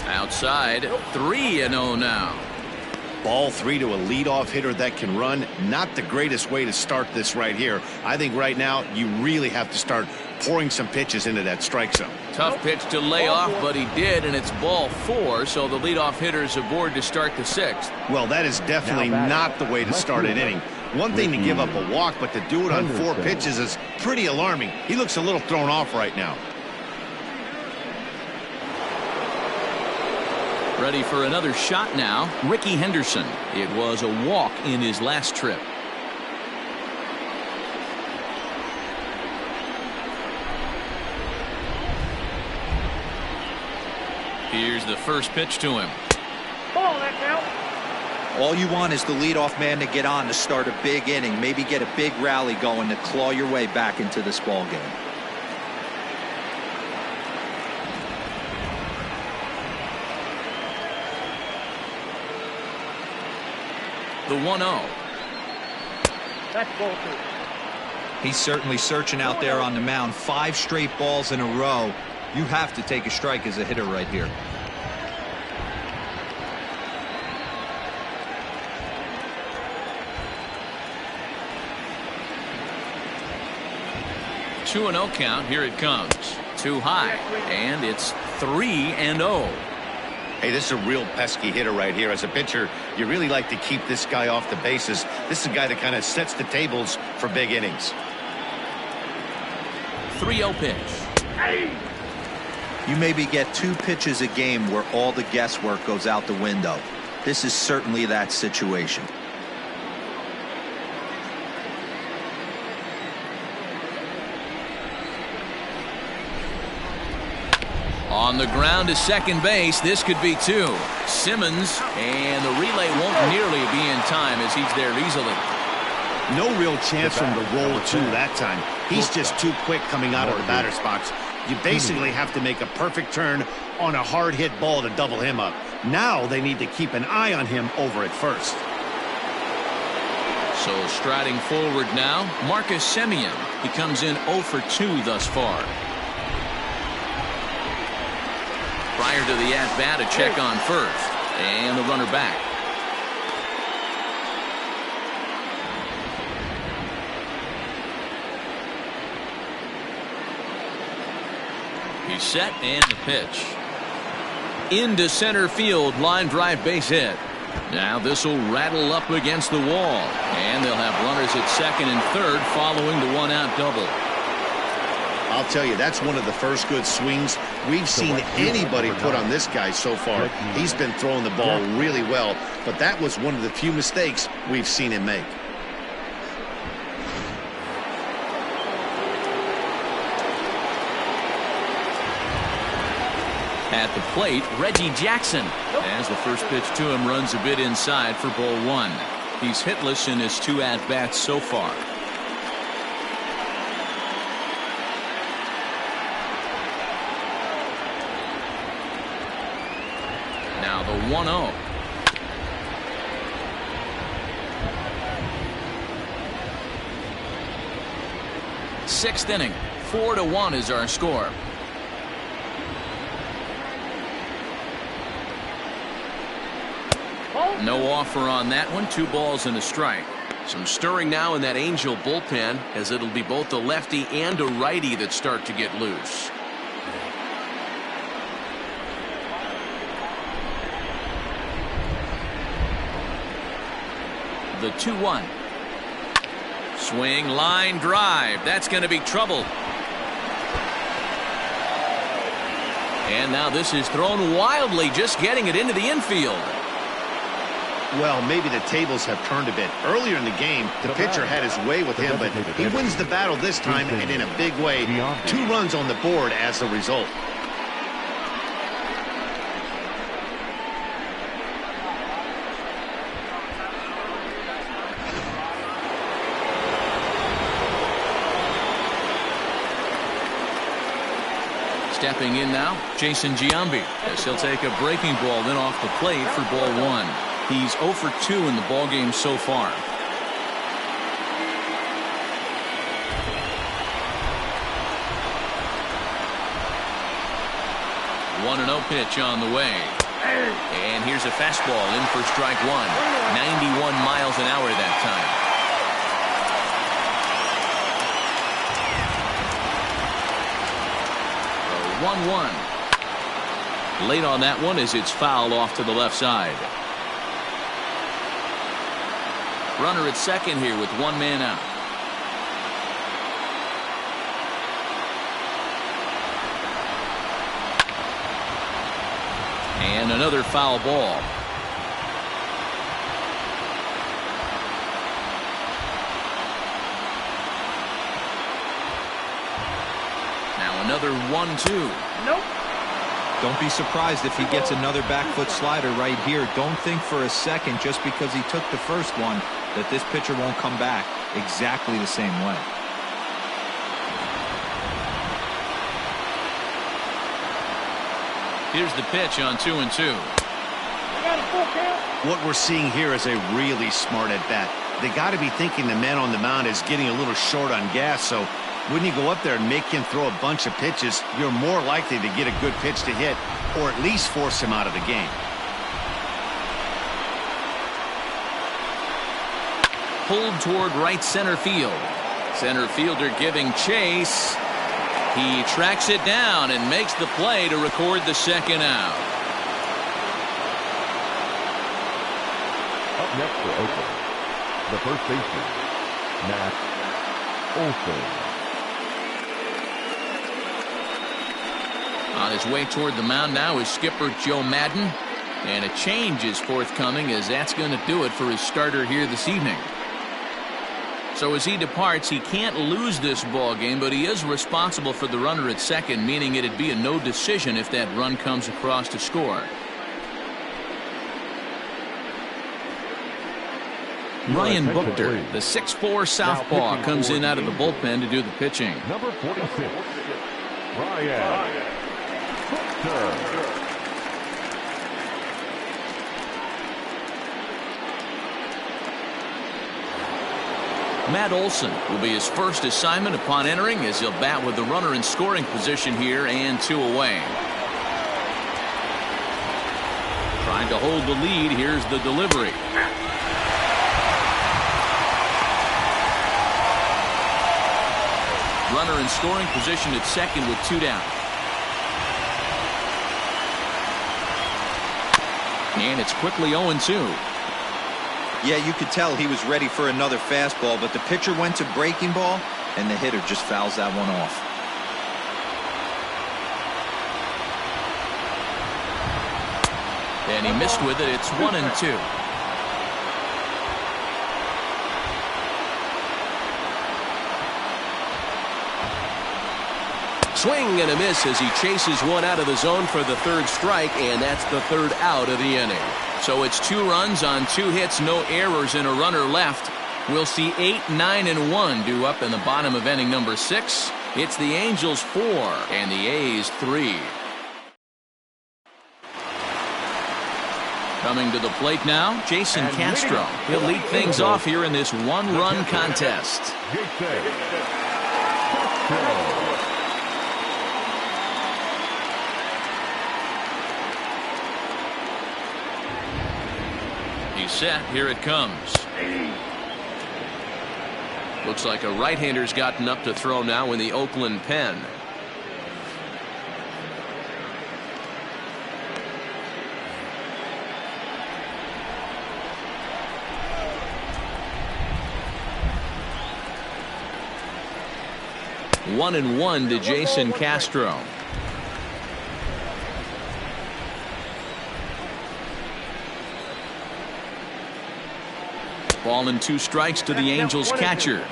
Outside, 3-0 now. Ball 3 to a leadoff hitter that can run. Not the greatest way to start this right here. I think right now you really have to start pouring some pitches into that strike zone. Tough pitch to lay off, but he did, and it's ball 4, so the leadoff hitter is aboard to start the 6th. Well, that is definitely not the way to start an inning. One thing to give up a walk, but to do it on 4 pitches is pretty alarming. He looks a little thrown off right now. Ready for another shot now, Ricky Henderson. It was a walk in his last trip. Here's the first pitch to him. Ball, that's out. All you want is the leadoff man to get on to start a big inning, maybe get a big rally going to claw your way back into this ball game. The 1-0. That's ball 2. He's certainly searching out there on the mound. 5 straight balls in a row. You have to take a strike as a hitter right here. Two 2-0 count. Here it comes. Too high, and it's 3-0. Hey, this is a real pesky hitter right here. As a pitcher, you really like to keep this guy off the bases. This is a guy that kind of sets the tables for big innings. 3-0 pitch. You maybe get 2 pitches a game where all the guesswork goes out the window. This is certainly that situation. On the ground to second base. This could be two. Simmons, and the relay won't nearly be in time as he's there easily. No real chance for him to roll two that time. He's just too quick coming out of the batter's box. You basically have to make a perfect turn on a hard hit ball to double him up. Now they need to keep an eye on him over at first. So striding forward now, Marcus Semien. He comes in 0 for 2 thus far. Prior to the at-bat, a check on first. And the runner back. He's set and the pitch. Into center field, line drive base hit. Now this will rattle up against the wall. And they'll have runners at second and third following the one-out double. I'll tell you, that's one of the first good swings we've seen anybody put on this guy so far. He's been throwing the ball really well, but that was one of the few mistakes we've seen him make. At the plate, Reggie Jackson. As the first pitch to him runs a bit inside for ball one. He's hitless in his 2 at-bats so far. Now the 1-0. Sixth inning, 4-1 is our score. No offer on that one. 2 balls and a strike. Some stirring now in that Angel bullpen, as it'll be both a lefty and a righty that start to get loose. The 2-1. Swing, line drive. That's going to be trouble. And now this is thrown wildly, just getting it into the infield. Well, maybe the tables have turned a bit. Earlier in the game, the pitcher had his way with him, but he wins the battle this time and in a big way. 2 runs on the board as a result. Stepping in now, Jason Giambi, as he'll take a breaking ball then off the plate for ball one. He's 0 for 2 in the ballgame so far. 1-0 pitch on the way. And here's a fastball in for strike one. 91 miles an hour that time. 1-1. Late on that one as it's fouled off to the left side. Runner at second here with 1 man out. And another foul ball. Now another 1-2. Nope. Don't be surprised if he gets another back foot slider right here. Don't think for a second, just because he took the first one, that this pitcher won't come back exactly the same way. Here's the pitch on 2-2. What we're seeing here is a really smart at bat. They got to be thinking the man on the mound is getting a little short on gas, so when you go up there and make him throw a bunch of pitches, you're more likely to get a good pitch to hit or at least force him out of the game. Pulled toward right center field. Center fielder giving chase. He tracks it down and makes the play to record the second out. Up next for Oakland, the first baseman, Matt Olson. On his way toward the mound now is skipper Joe Madden. And a change is forthcoming, as that's going to do it for his starter here this evening. So as he departs, he can't lose this ball game, but he is responsible for the runner at second, meaning it'd be a no decision if that run comes across to score. Ryan Buchter, the 6'4" southpaw, comes in out of the bullpen to do the pitching. Number 46, Ryan Buchter. Matt Olson will be his first assignment upon entering, as he'll bat with the runner in scoring position here and 2 away. Trying to hold the lead. Here's the delivery. Runner in scoring position at second with 2 down. And it's quickly 0-2. Yeah, you could tell he was ready for another fastball, but the pitcher went to breaking ball, and the hitter just fouls that one off. And he missed with it. It's 1-2. Swing and a miss as he chases one out of the zone for the 3rd strike, and that's the 3rd out of the inning. So it's 2 runs on 2 hits, no errors, and a runner left. We'll see 8, 9, and 1 due up in the bottom of inning number 6. It's the Angels 4 and the A's 3. Coming to the plate now, Jason Castro. He'll lead things off here in this 1-run contest. He's set. Here it comes. Looks like a right-hander's gotten up to throw now in the Oakland pen. One and 1 to Jason Castro. Ball and 2 strikes to the Angels catcher.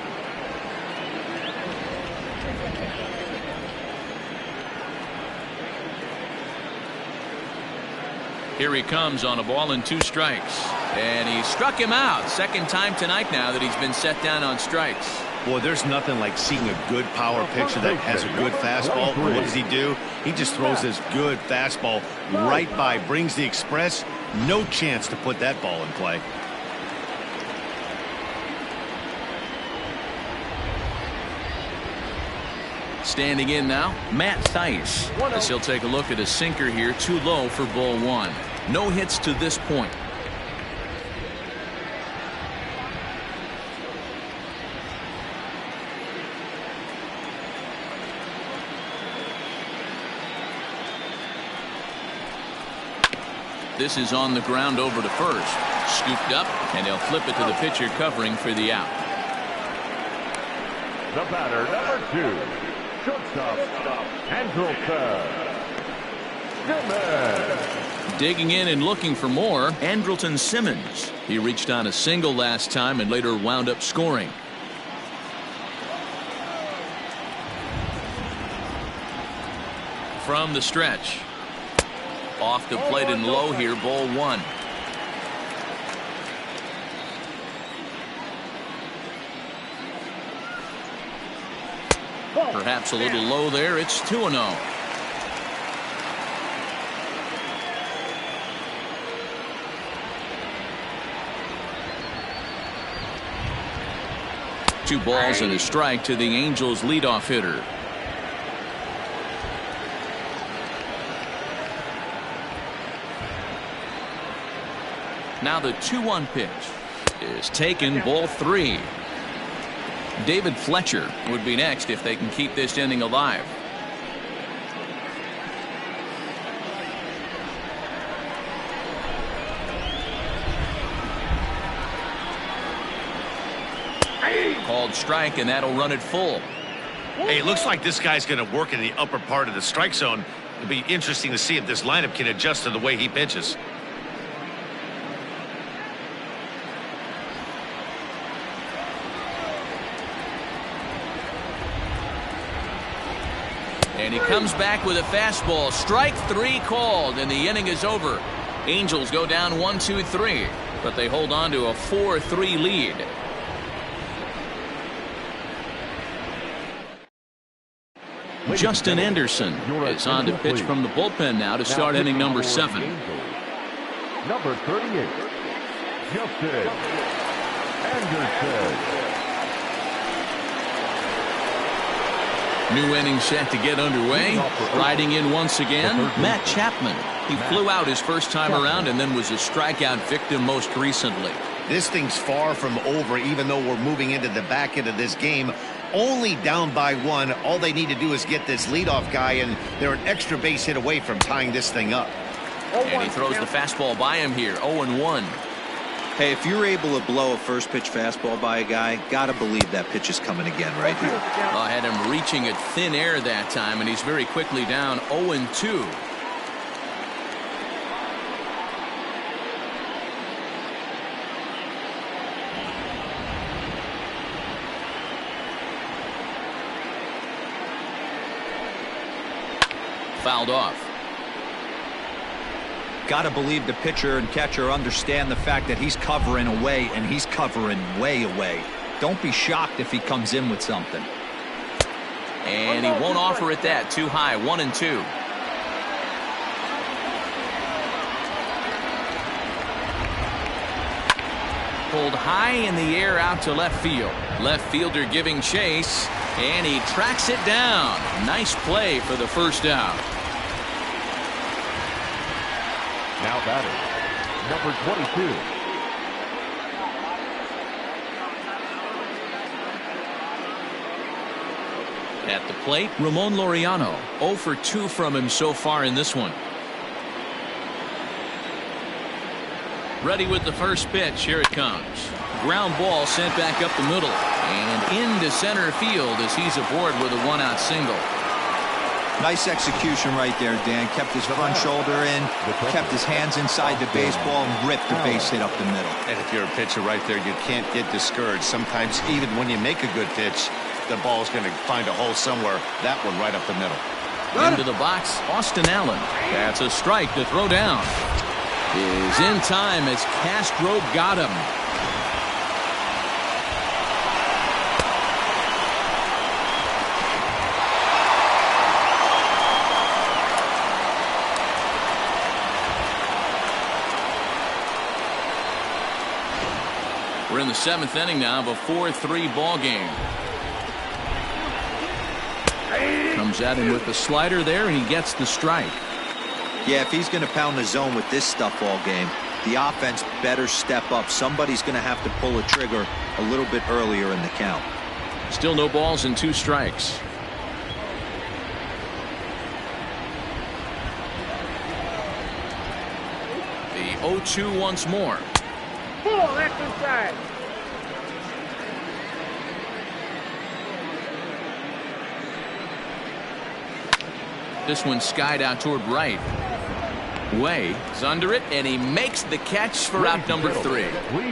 Here he comes on a ball and 2 strikes. And he struck him out. Second time tonight now that he's been set down on strikes. Boy, there's nothing like seeing a good power pitcher that has a good fastball. What does he do? He just throws this good fastball right by, brings the express. No chance to put that ball in play. Standing in now, Matt Thaiss. As he'll take a look at a sinker here, too low for ball 1. No hits to this point. This is on the ground over to first. Scooped up, and he'll flip it to the pitcher covering for the out. The batter, number 2. Shortstop, Andrelton Simmons. Digging in and looking for more, Andrelton Simmons. He reached on a single last time and later wound up scoring. From the stretch. Off the plate and low here, ball 1. Perhaps a little low there. It's 2-0. Two balls and a strike to the Angels leadoff hitter. Now the 2-1 pitch is taken, ball 3. David Fletcher would be next if they can keep this inning alive. Called strike, and that'll run it full. Hey, it looks like this guy's going to work in the upper part of the strike zone. It'll be interesting to see if this lineup can adjust to the way he pitches. And he comes back with a fastball. Strike 3 called, and the inning is over. Angels go down 1-2-3, but they hold on to a 4-3 lead. Justin Anderson is on to pitch from the bullpen now to start inning number 7. Number 38, Justin Anderson. New inning set to get underway. Riding in once again, Matt Chapman. He flew out his first time around and then was a strikeout victim most recently. This thing's far from over, even though we're moving into the back end of this game. Only down by 1. All they need to do is get this leadoff guy, and they're an extra base hit away from tying this thing up. And he throws the fastball by him here, 0-1. Hey, if you're able to blow a first pitch fastball by a guy, gotta believe that pitch is coming again right here. Well, I had him reaching at thin air that time, and he's very quickly down 0-2. Fouled off. Got to believe the pitcher and catcher understand the fact that he's covering away, and he's covering way away. Don't be shocked if he comes in with something. And he won't offer it that. Too high, 1-2. Pulled high in the air out to left field. Left fielder giving chase, and he tracks it down. Nice play for the first out. Now batting, number 22. At the plate, Ramon Laureano. 0 for 2 from him so far in this one. Ready with the first pitch. Here it comes. Ground ball sent back up the middle and into center field as he's aboard with a 1-out single. Nice execution right there, Dan. Kept his front shoulder in, kept his hands inside the baseball, and ripped the base hit up the middle. And if you're a pitcher right there, you can't get discouraged. Sometimes even when you make a good pitch, the ball's going to find a hole somewhere. That one right up the middle. Into the box, Austin Allen. That's a strike to throw down. Is in time as Castro got him. We're in the 7th inning now of a 4-3 ball game. Comes at him with the slider there, and he gets the strike. Yeah, if he's going to pound the zone with this stuff all game, the offense better step up. Somebody's going to have to pull a trigger a little bit earlier in the count. Still no balls and 2 strikes. The 0-2 once more. Pull, that's inside. This one skied out toward right. Way is under it, and he makes the catch for out number 3.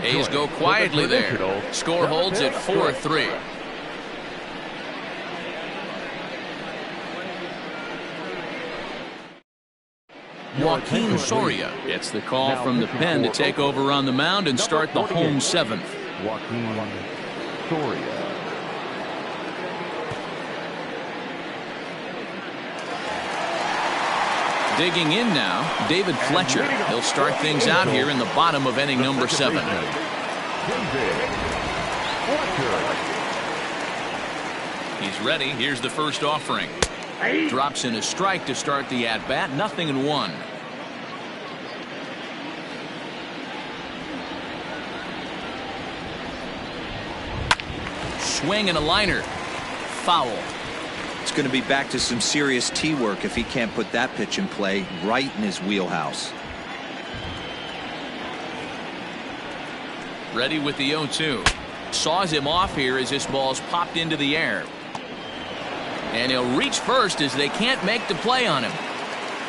A's go quietly there. Score holds at 4-3. Joaquin Soria gets the call from the pen to take over on the mound and start the home 7th. Joaquin Soria. Digging in now, David Fletcher. He'll start things out here in the bottom of inning number 7. He's ready. Here's the first offering. Drops in a strike to start the at-bat. 0-1. Swing and a liner. Foul. It's going to be back to some serious tee work if he can't put that pitch in play right in his wheelhouse. Ready with the 0-2. Saws him off here as this ball's popped into the air. And he'll reach first as they can't make the play on him.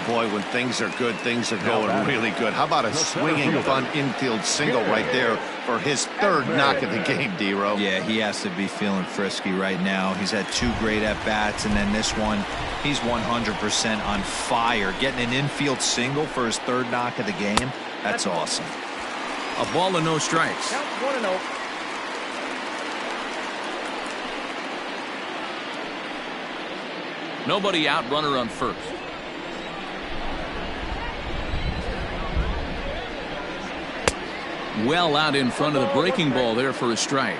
Boy, when things are good, things are going really good. How about a swinging, fun infield single right there for his third knock of the game, D-Row? Yeah, he has to be feeling frisky right now. He's had 2 great at-bats, and then this one, he's 100% on fire. Getting an infield single for his 3rd knock of the game, that's awesome. A ball and no strikes. Count 1-0. Nobody out, runner on first. Well out in front of the breaking ball there for a strike.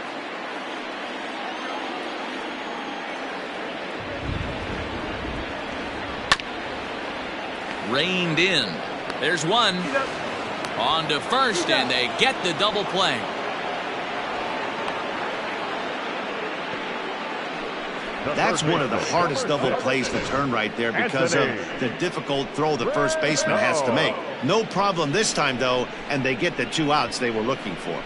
Reined in. There's one. On to first, and they get the double play. That's one of the hardest double plays to turn right there because of the difficult throw the first baseman has to make. No problem this time, though, and they get the 2 outs they were looking for.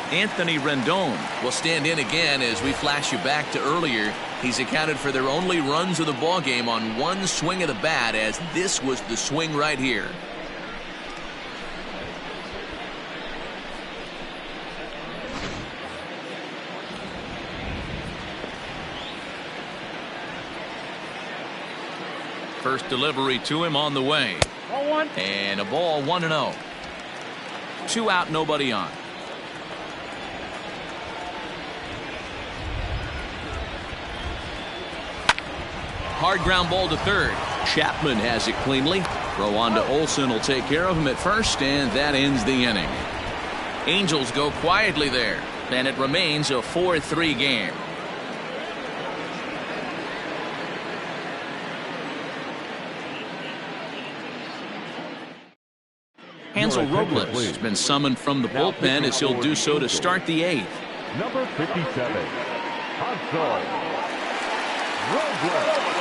Anthony Rendon will stand in again as we flash you back to earlier. He's accounted for their only runs of the ball game on 1 swing of the bat, as this was the swing right here. First delivery to him on the way. And a ball, 1-0. 2 out, nobody on. Hard ground ball to third. Chapman has it cleanly. Throw on to Olsen will take care of him at first, and that ends the inning. Angels go quietly there, and it remains a 4-3 game. Hansel Robles has been summoned from the bullpen as he'll do so to start the 8th. Number 57, Hansel Robles.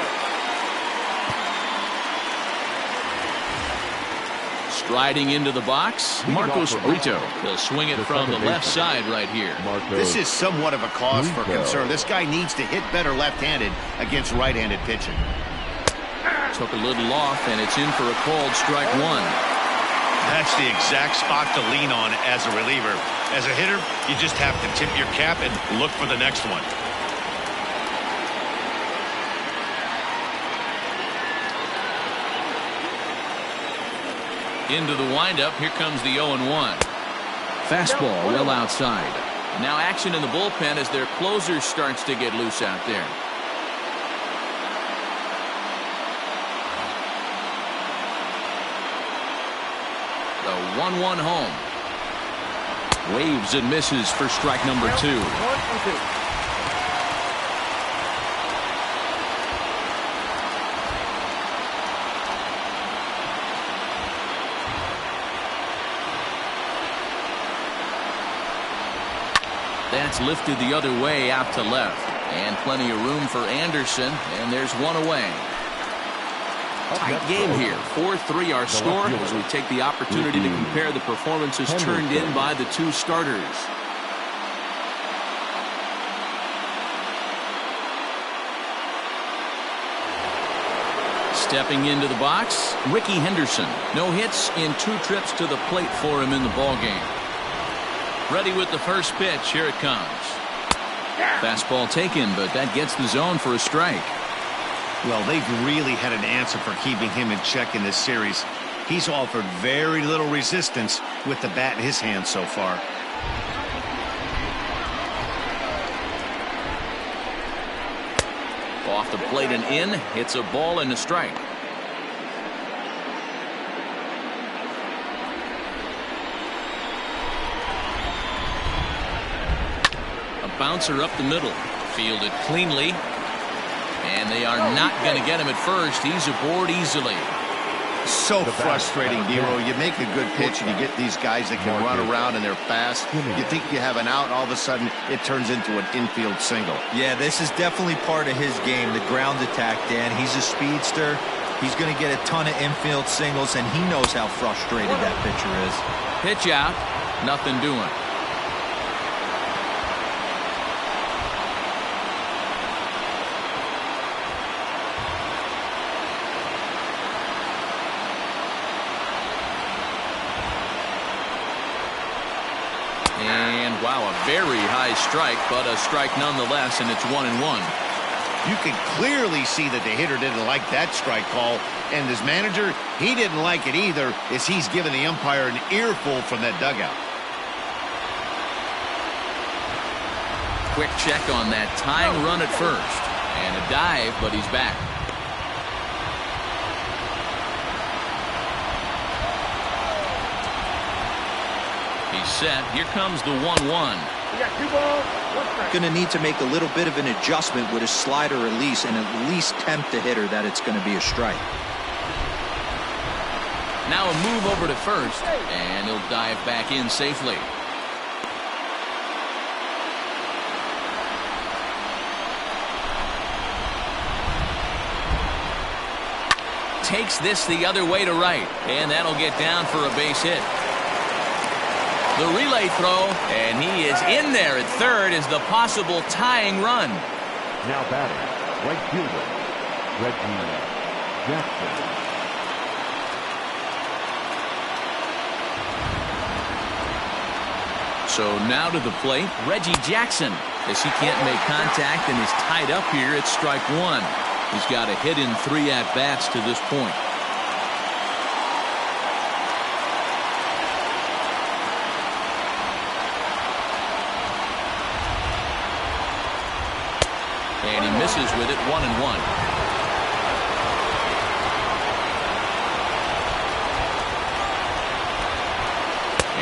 Striding into the box, Marcos Brito. He'll swing it from the left side right here. This is somewhat of a cause for concern. This guy needs to hit better left-handed against right-handed pitching. Took a little off, and it's in for a called strike 1. That's the exact spot to lean on as a reliever. As a hitter, you just have to tip your cap and look for the next one. Into the windup, here comes the 0-1. Fastball well outside. Now action in the bullpen as their closer starts to get loose out there. The 1-1 home. Waves and misses for strike number 2. That's lifted the other way out to left. And plenty of room for Anderson, and there's one away. Tight game here. 4-3 our score as we take the opportunity to compare the performances turned in by the 2 starters. Stepping into the box, Ricky Henderson. No hits in 2 trips to the plate for him in the ballgame. Ready with the first pitch. Here it comes. Fastball taken, but that gets the zone for a strike. Well, they've really had an answer for keeping him in check in this series. He's offered very little resistance with the bat in his hand so far. Off the plate and in. Hits a ball and a strike. Bouncer up the middle. Fielded cleanly. And they are not going to get him at first. He's aboard easily. So frustrating, D-Row. You make a good pitch and you get these guys that can run around and they're fast. You think you have an out, and all of a sudden it turns into an infield single. Yeah, this is definitely part of his game, the ground attack, Dan. He's a speedster. He's going to get a ton of infield singles, and he knows how frustrated that pitcher is. Pitch out. Nothing doing. And wow, a very high strike, but a strike nonetheless, and it's 1-1. You can clearly see that the hitter didn't like that strike call, and his manager, he didn't like it either, as he's given the umpire an earful from that dugout. Quick check on that tying run at first, and a dive, but he's back. He's set. Here comes the 1-1. You got 2 balls, 1 strike. Going to need to make a little bit of an adjustment with his slider release and at least tempt the hitter that it's going to be a strike. Now a move over to first, and he'll dive back in safely. Takes this the other way to right, and that'll get down for a base hit. The relay throw, and he is in there at third as the possible tying run. Now batting, right fielder, Reggie Jackson. So now to the plate, Reggie Jackson, as he can't make contact and is tied up here at strike 1. He's got a hit in 3 at-bats to this point. And he misses with it, 1-1.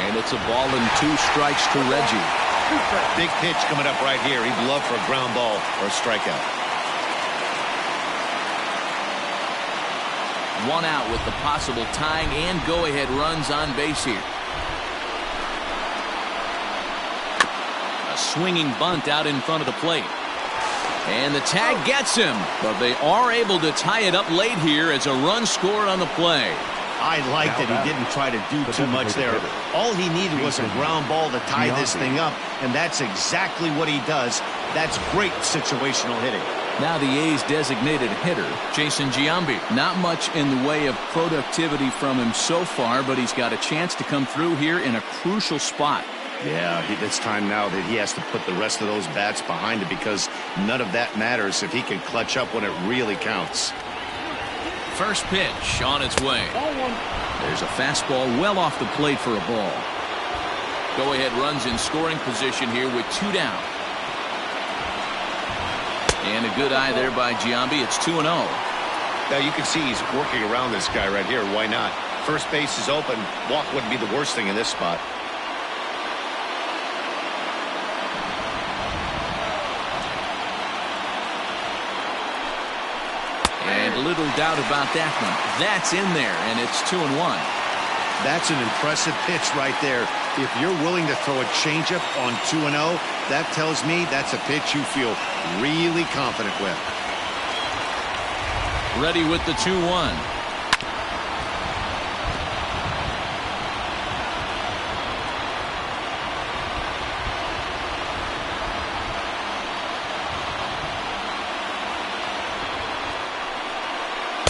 And it's a ball and 2 strikes to Reggie. Big pitch coming up right here. He'd love for a ground ball or a strikeout. 1 out with the possible tying and go-ahead runs on base here. A swinging bunt out in front of the plate. And the tag gets him, but they are able to tie it up late here as a run scored on the play. I like that he didn't try to do too much there. All he needed was a ground ball to tie this thing up, and that's exactly what he does. That's great situational hitting. Now the A's designated hitter, Jason Giambi. Not much in the way of productivity from him so far, but he's got a chance to come through here in a crucial spot. Yeah, it's time now that he has to put the rest of those bats behind it, because none of that matters if he can clutch up when it really counts. First pitch on its way. There's a fastball well off the plate for a ball. Go-ahead runs in scoring position here with 2 down. And a good eye there by Giambi. It's 2-0. Now you can see he's working around this guy right here. Why not? First base is open. Walk wouldn't be the worst thing in this spot. And little doubt about that one. That's in there, and it's 2-1. That's an impressive pitch right there. If you're willing to throw a changeup on 2-0, that tells me that's a pitch you feel really confident with. Ready with the 2-1.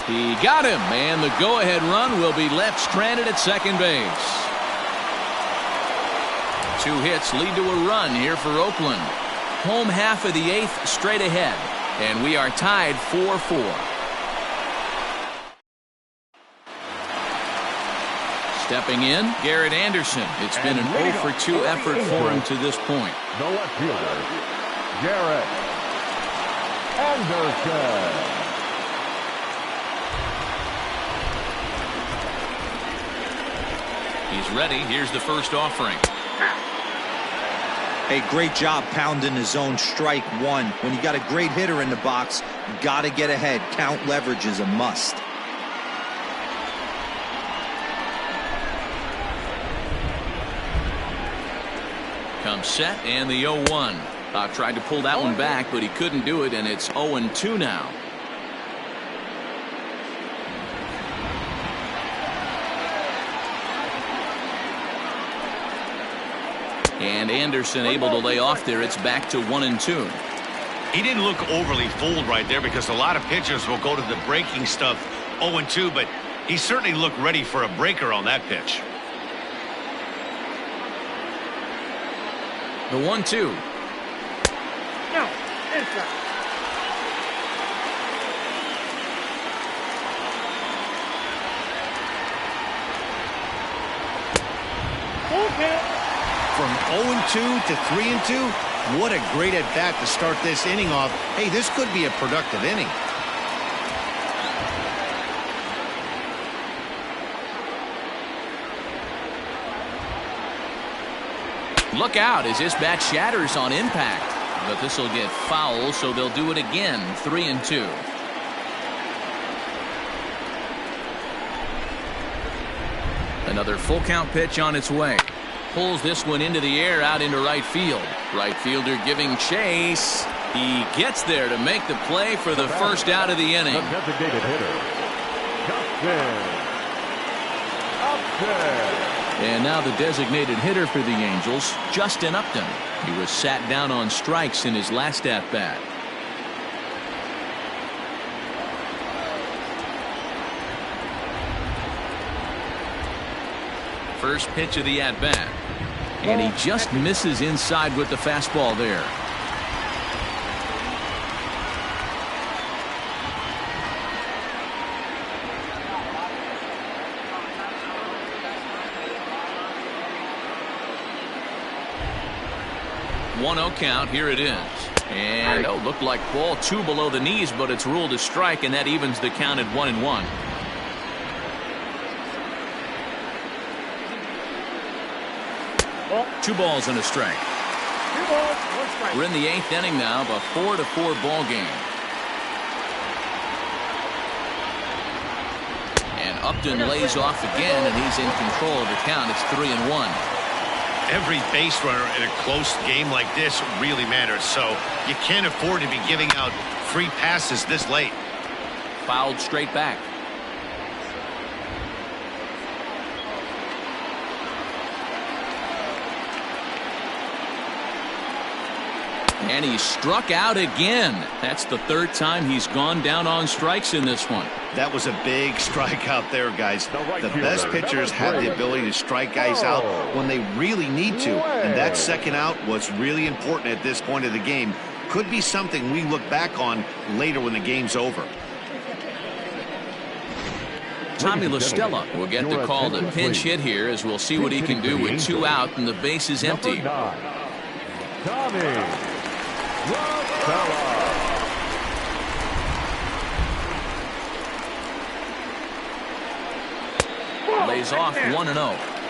He got him, and the go-ahead run will be left stranded at second base. 2 hits lead to a run here for Oakland. Home half of the 8th straight ahead, and we are tied 4-4. Stepping in, Garrett Anderson. It's been an 0-for-2 effort for him to this point. The left fielder, Garrett Anderson. He's ready. Here's the first offering. Hey, great job pounding his zone strike 1. When you got a great hitter in the box, got to get ahead. Count leverage is a must. Comes set, and the 0-1. Bob tried to pull that one back, but he couldn't do it, and it's 0-2 now. And Anderson able to lay off there. It's back to 1-2. He didn't look overly fooled right there because a lot of pitchers will go to the breaking stuff 0-2, but he certainly looked ready for a breaker on that pitch. The 1-2. Now, inside. Okay. From 0-2 to 3-2, what a great at-bat to start this inning off. Hey, this could be a productive inning. Look out as this bat shatters on impact. But this will get foul, so they'll do it again. 3-2. Another full count pitch on its way. Pulls this one into the air out into right field. Right fielder giving chase. He gets there to make the play for the first out of the inning. The designated hitter, Justin. And now the designated hitter for the Angels, Justin Upton. He was sat down on strikes in his last at-bat. First pitch of the at-bat. And he just misses inside with the fastball there. One-0 count. Here it is. And looked like ball 2 below the knees, but it's ruled a strike, and that evens the count at 1-1. Two balls and a strike. 2 balls, 1 strike. We're in the 8th inning now of a 4-4 ball game. And Upton lays off again, and he's in control of the count. It's 3-1. Every base runner in a close game like this really matters, so you can't afford to be giving out free passes this late. Fouled straight back. And he struck out again. That's the 3rd time he's gone down on strikes in this one. That was a big strike out there, guys. The best pitchers have the ability to strike guys out when they really need to. And that second out was really important at this point of the game. Could be something we look back on later when the game's over. Tommy La Stella will get the call to pinch hit here, as we'll see what he can do with 2 out and the base is empty. Tommy La Stella. Lays off 1-0.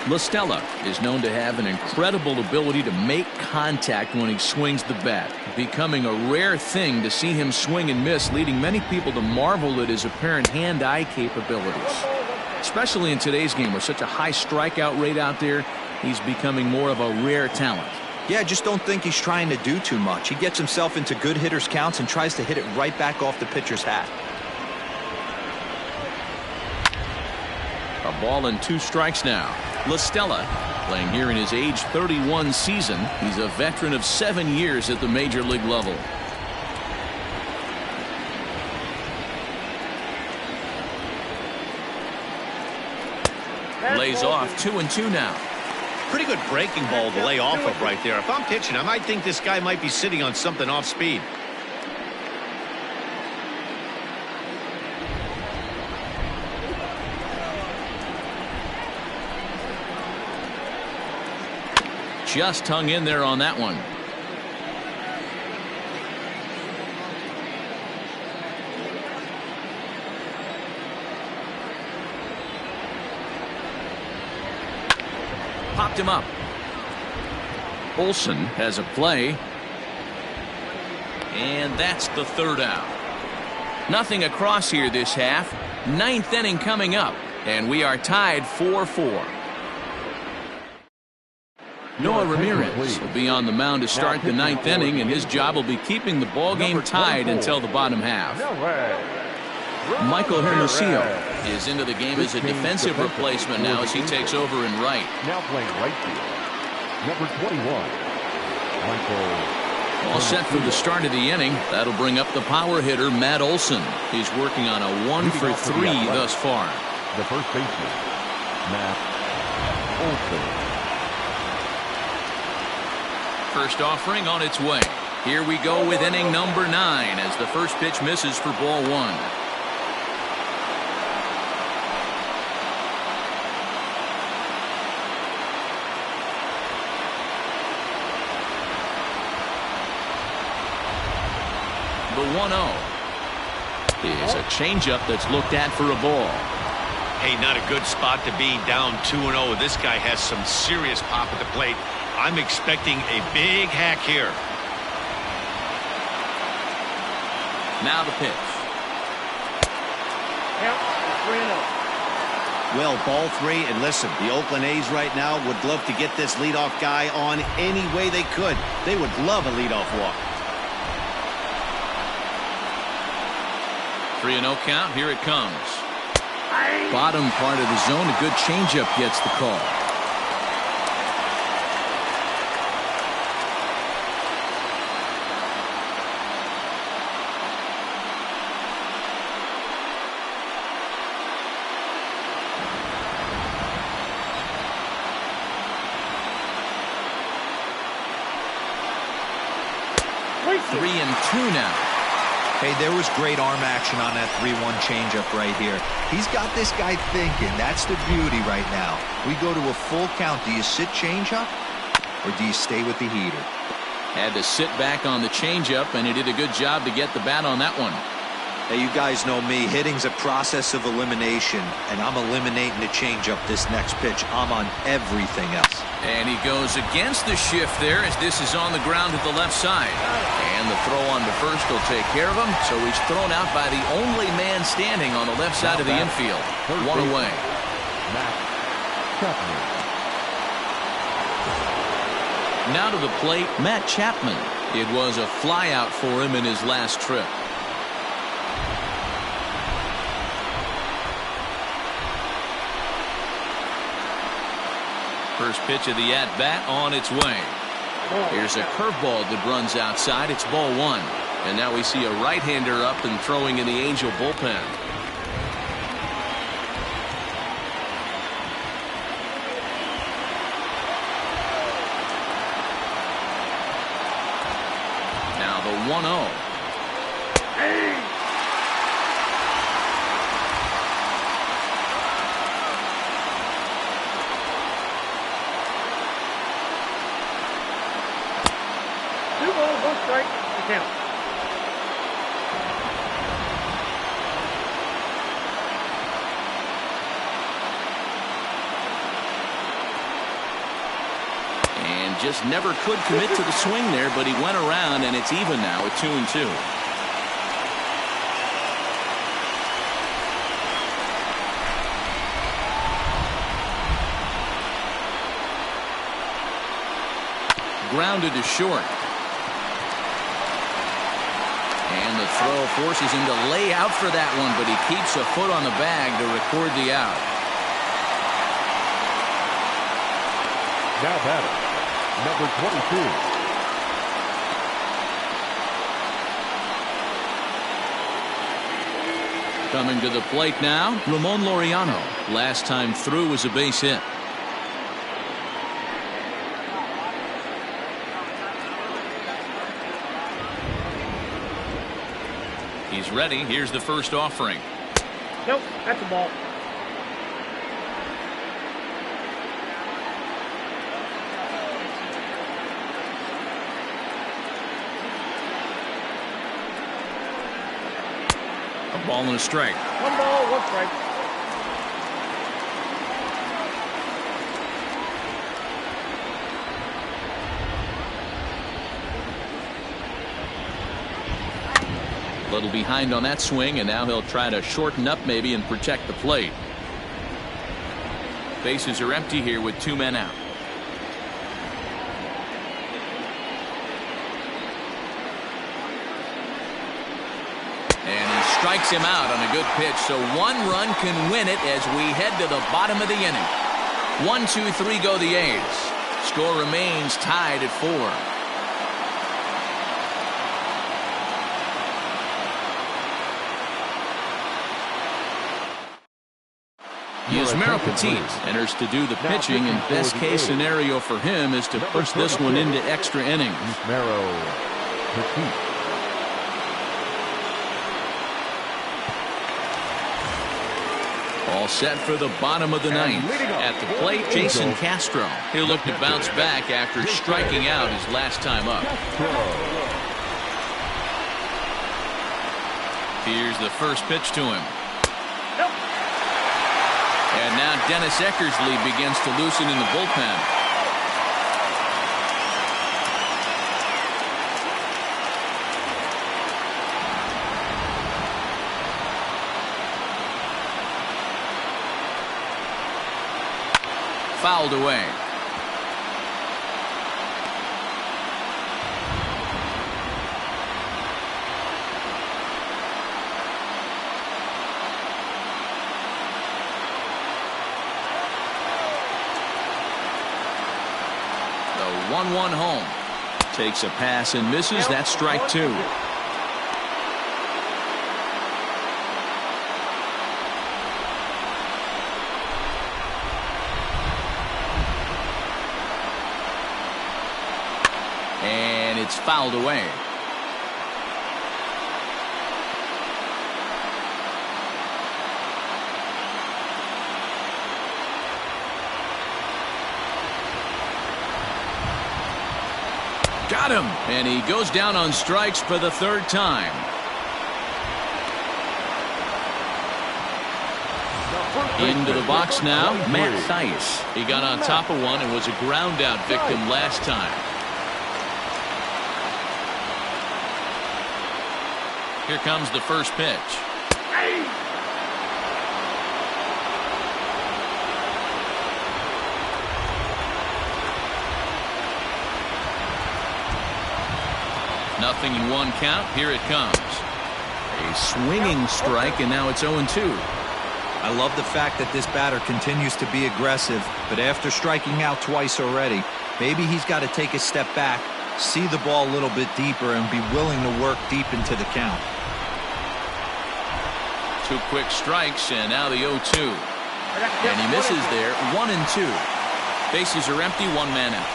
La Stella is known to have an incredible ability to make contact when he swings the bat, becoming a rare thing to see him swing and miss, leading many people to marvel at his apparent hand-eye capabilities. Especially in today's game with such a high strikeout rate out there, he's becoming more of a rare talent. Yeah, I just don't think he's trying to do too much. He gets himself into good hitters' counts and tries to hit it right back off the pitcher's hat. A ball and 2 strikes now. La Stella playing here in his age 31 season. He's a veteran of 7 years at the major league level. Lays off 2-2 now. Pretty good breaking ball to lay off of right there. If I'm pitching, I might think this guy might be sitting on something off speed. Just hung in there on that one. Popped him up. Olsen has a play. And that's the 3rd out. Nothing across here this half. 9th inning coming up. And we are tied 4-4. Noah Ramirez will be on the mound to start the 9th inning, and his job will be keeping the ball game tied until the bottom half. Michael Hermosillo is into the game as a defensive replacement now as he takes over in right. Now playing right field, Number 21, Michael. All set for the start of the inning. That'll bring up the power hitter, Matt Olson. He's working on a 1-for-3 thus far. The first baseman, Matt Olson. First offering on its way. Here we go with inning number 9 as the first pitch misses for ball 1. The 1-0 is a changeup that's looked at for a ball. Hey, not a good spot to be, down 2-0. This guy has some serious pop at the plate. I'm expecting a big hack here. Now the pitch. Count 3-0. Well, ball 3, and listen, the Oakland A's right now would love to get this leadoff guy on any way they could. They would love a leadoff walk. 3-0 count. Here it comes. Bottom part of the zone. A good changeup gets the call. Three and 2 now. Hey, there was great arm action on that 3-1 changeup right here. He's got this guy thinking. That's the beauty right now. We go to a full count. Do you sit changeup or do you stay with the heater? Had to sit back on the changeup, and he did a good job to get the bat on that one. Hey, you guys know me. Hitting's a process of elimination, and I'm eliminating the changeup this next pitch. I'm on everything else. And he goes against the shift there as this is on the ground to the left side. And the throw on to first will take care of him. So he's thrown out by the only man standing on the left side of the infield. One away. Now to the plate, Matt Chapman. It was a flyout for him in his last trip. First pitch of the at-bat on its way. Here's a curveball that runs outside. It's ball 1. And now we see a right-hander up and throwing in the Angel bullpen. Now the 1-0. Strike, the count. And just never could commit to the swing there, but he went around, and it's even now at 2-2. Grounded to short. And the throw forces him to lay out for that one, but he keeps a foot on the bag to record the out. Now batter, number 22. Coming to the plate now, Ramon Laureano. Last time through was a base hit. He's ready. Here's the first offering. Nope, that's a ball. A ball and a strike. 1 ball, 1 strike. A little behind on that swing, and now he'll try to shorten up maybe and protect the plate. Bases are empty here with 2 men out. And he strikes him out on a good pitch, so 1 run can win it as we head to the bottom of the inning. 1, 2, 3 go the A's. Score remains tied at 4. Yusmeiro Petit enters to do the pitching, and best case scenario for him is to push this one into extra innings. Yusmeiro Petit. All set for the bottom of the ninth. At the plate, Jason Castro. He'll look to bounce back after striking out his last time up. Here's the first pitch to him. And now Dennis Eckersley begins to loosen in the bullpen. Fouled away. The 1-1 home. Takes a pass and misses. That's strike 2. And it's fouled away. Got him, and he goes down on strikes for the 3rd time. Into the box now, Matt Thaiss. He got on top of one and was a ground out victim last time. Here comes the first pitch. Nothing in 1 count. Here it comes. A swinging strike, and now it's 0-2. I love the fact that this batter continues to be aggressive, but after striking out twice already, maybe he's got to take a step back, see the ball a little bit deeper, and be willing to work deep into the count. 2 quick strikes, and now the 0-2. And he misses there. 1-2. Bases are empty. 1 man out.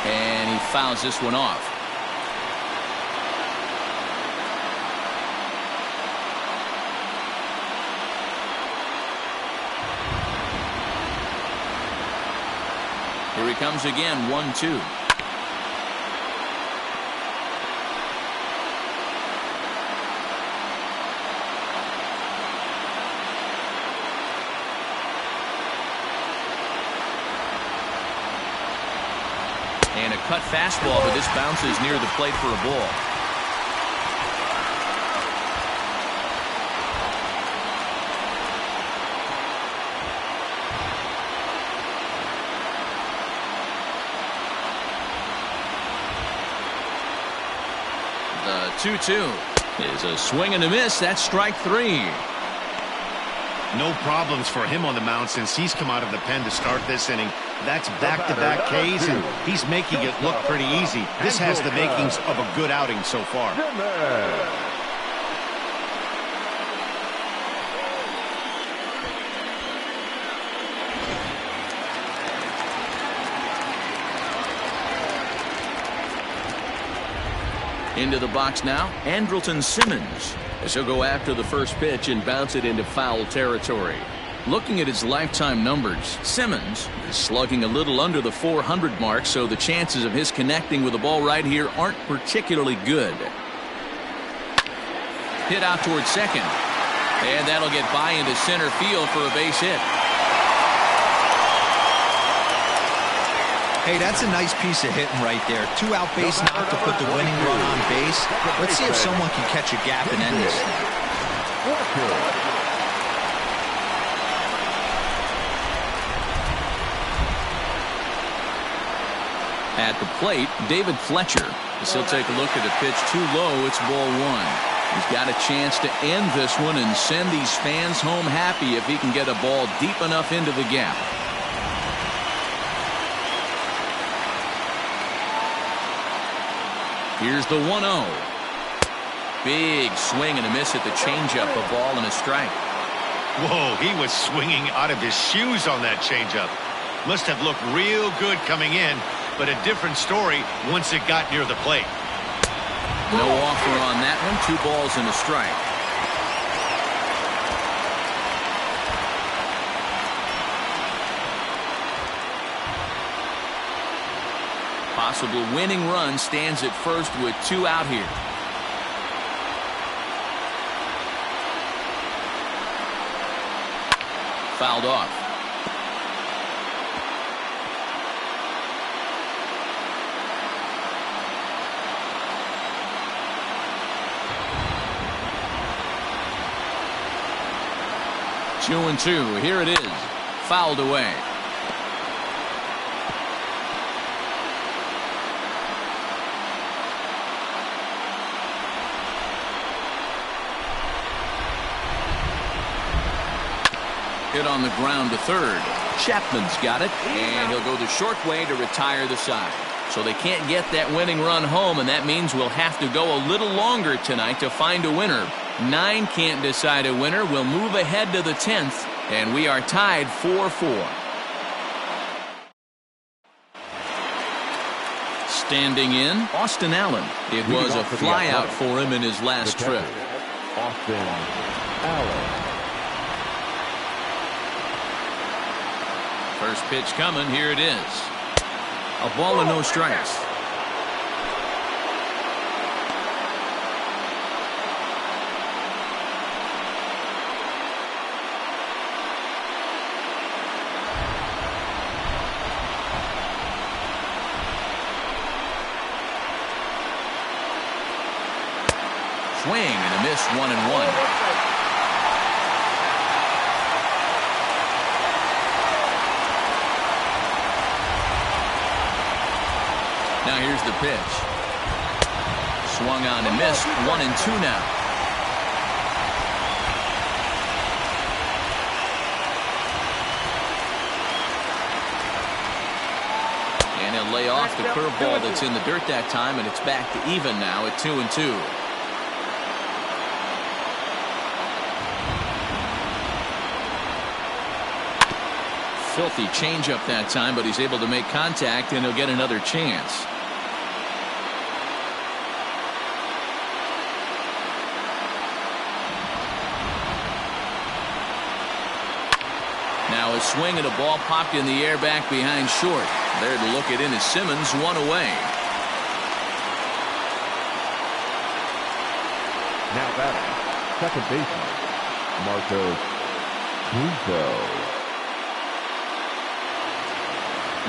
And he fouls this one off. Here he comes again. 1-2. And a cut fastball, but this bounces near the plate for a ball. The 2-2 is a swing and a miss. That's strike 3. No problems for him on the mound since he's come out of the pen to start this inning. That's back-to-back Ks, and he's making it look pretty easy. This has the makings of a good outing so far. Into the box now, Andrelton Simmons, as he'll go after the first pitch and bounce it into foul territory. Looking at his lifetime numbers, Simmons is slugging a little under the 400 mark, so the chances of his connecting with the ball right here aren't particularly good. Hit out towards second, and that'll get by into center field for a base hit. Hey, that's a nice piece of hitting right there. 2 out base knock to put the winning run on base. Let's see if someone can catch a gap and end this. At the plate, David Fletcher. As he'll take a look at the pitch too low. It's ball 1. He's got a chance to end this one and send these fans home happy if he can get a ball deep enough into the gap. Here's the 1-0. Big swing and a miss at the changeup. A ball and a strike. Whoa, he was swinging out of his shoes on that changeup. Must have looked real good coming in, but a different story once it got near the plate. No offer on that one. 2 balls and a strike. Possible winning run stands at first with 2 out here. Fouled off. Two and two. Here it is. Fouled away. Hit on the ground to third. Chapman's got it, and he'll go the short way to retire the side. So they can't get that winning run home, and that means we'll have to go a little longer tonight to find a winner. 9 can't decide a winner. We'll move ahead to the 10th, and we are tied 4-4. Standing in, Austin Allen. It was a flyout for him in his last trip. Austin Allen. First pitch coming. Here it is. A ball and no strikes. Swing and a miss. 1-1. Now here's the pitch. Swung on and missed. 1-2 now. And he'll lay off the curveball that's in the dirt that time, and it's back to even now at 2-2. Filthy changeup that time, but he's able to make contact, and he'll get another chance. Now a swing and a ball popped in the air back behind short. There to look it in as Simmons, 1 away. Now batting, second baseman, Marcos Brito.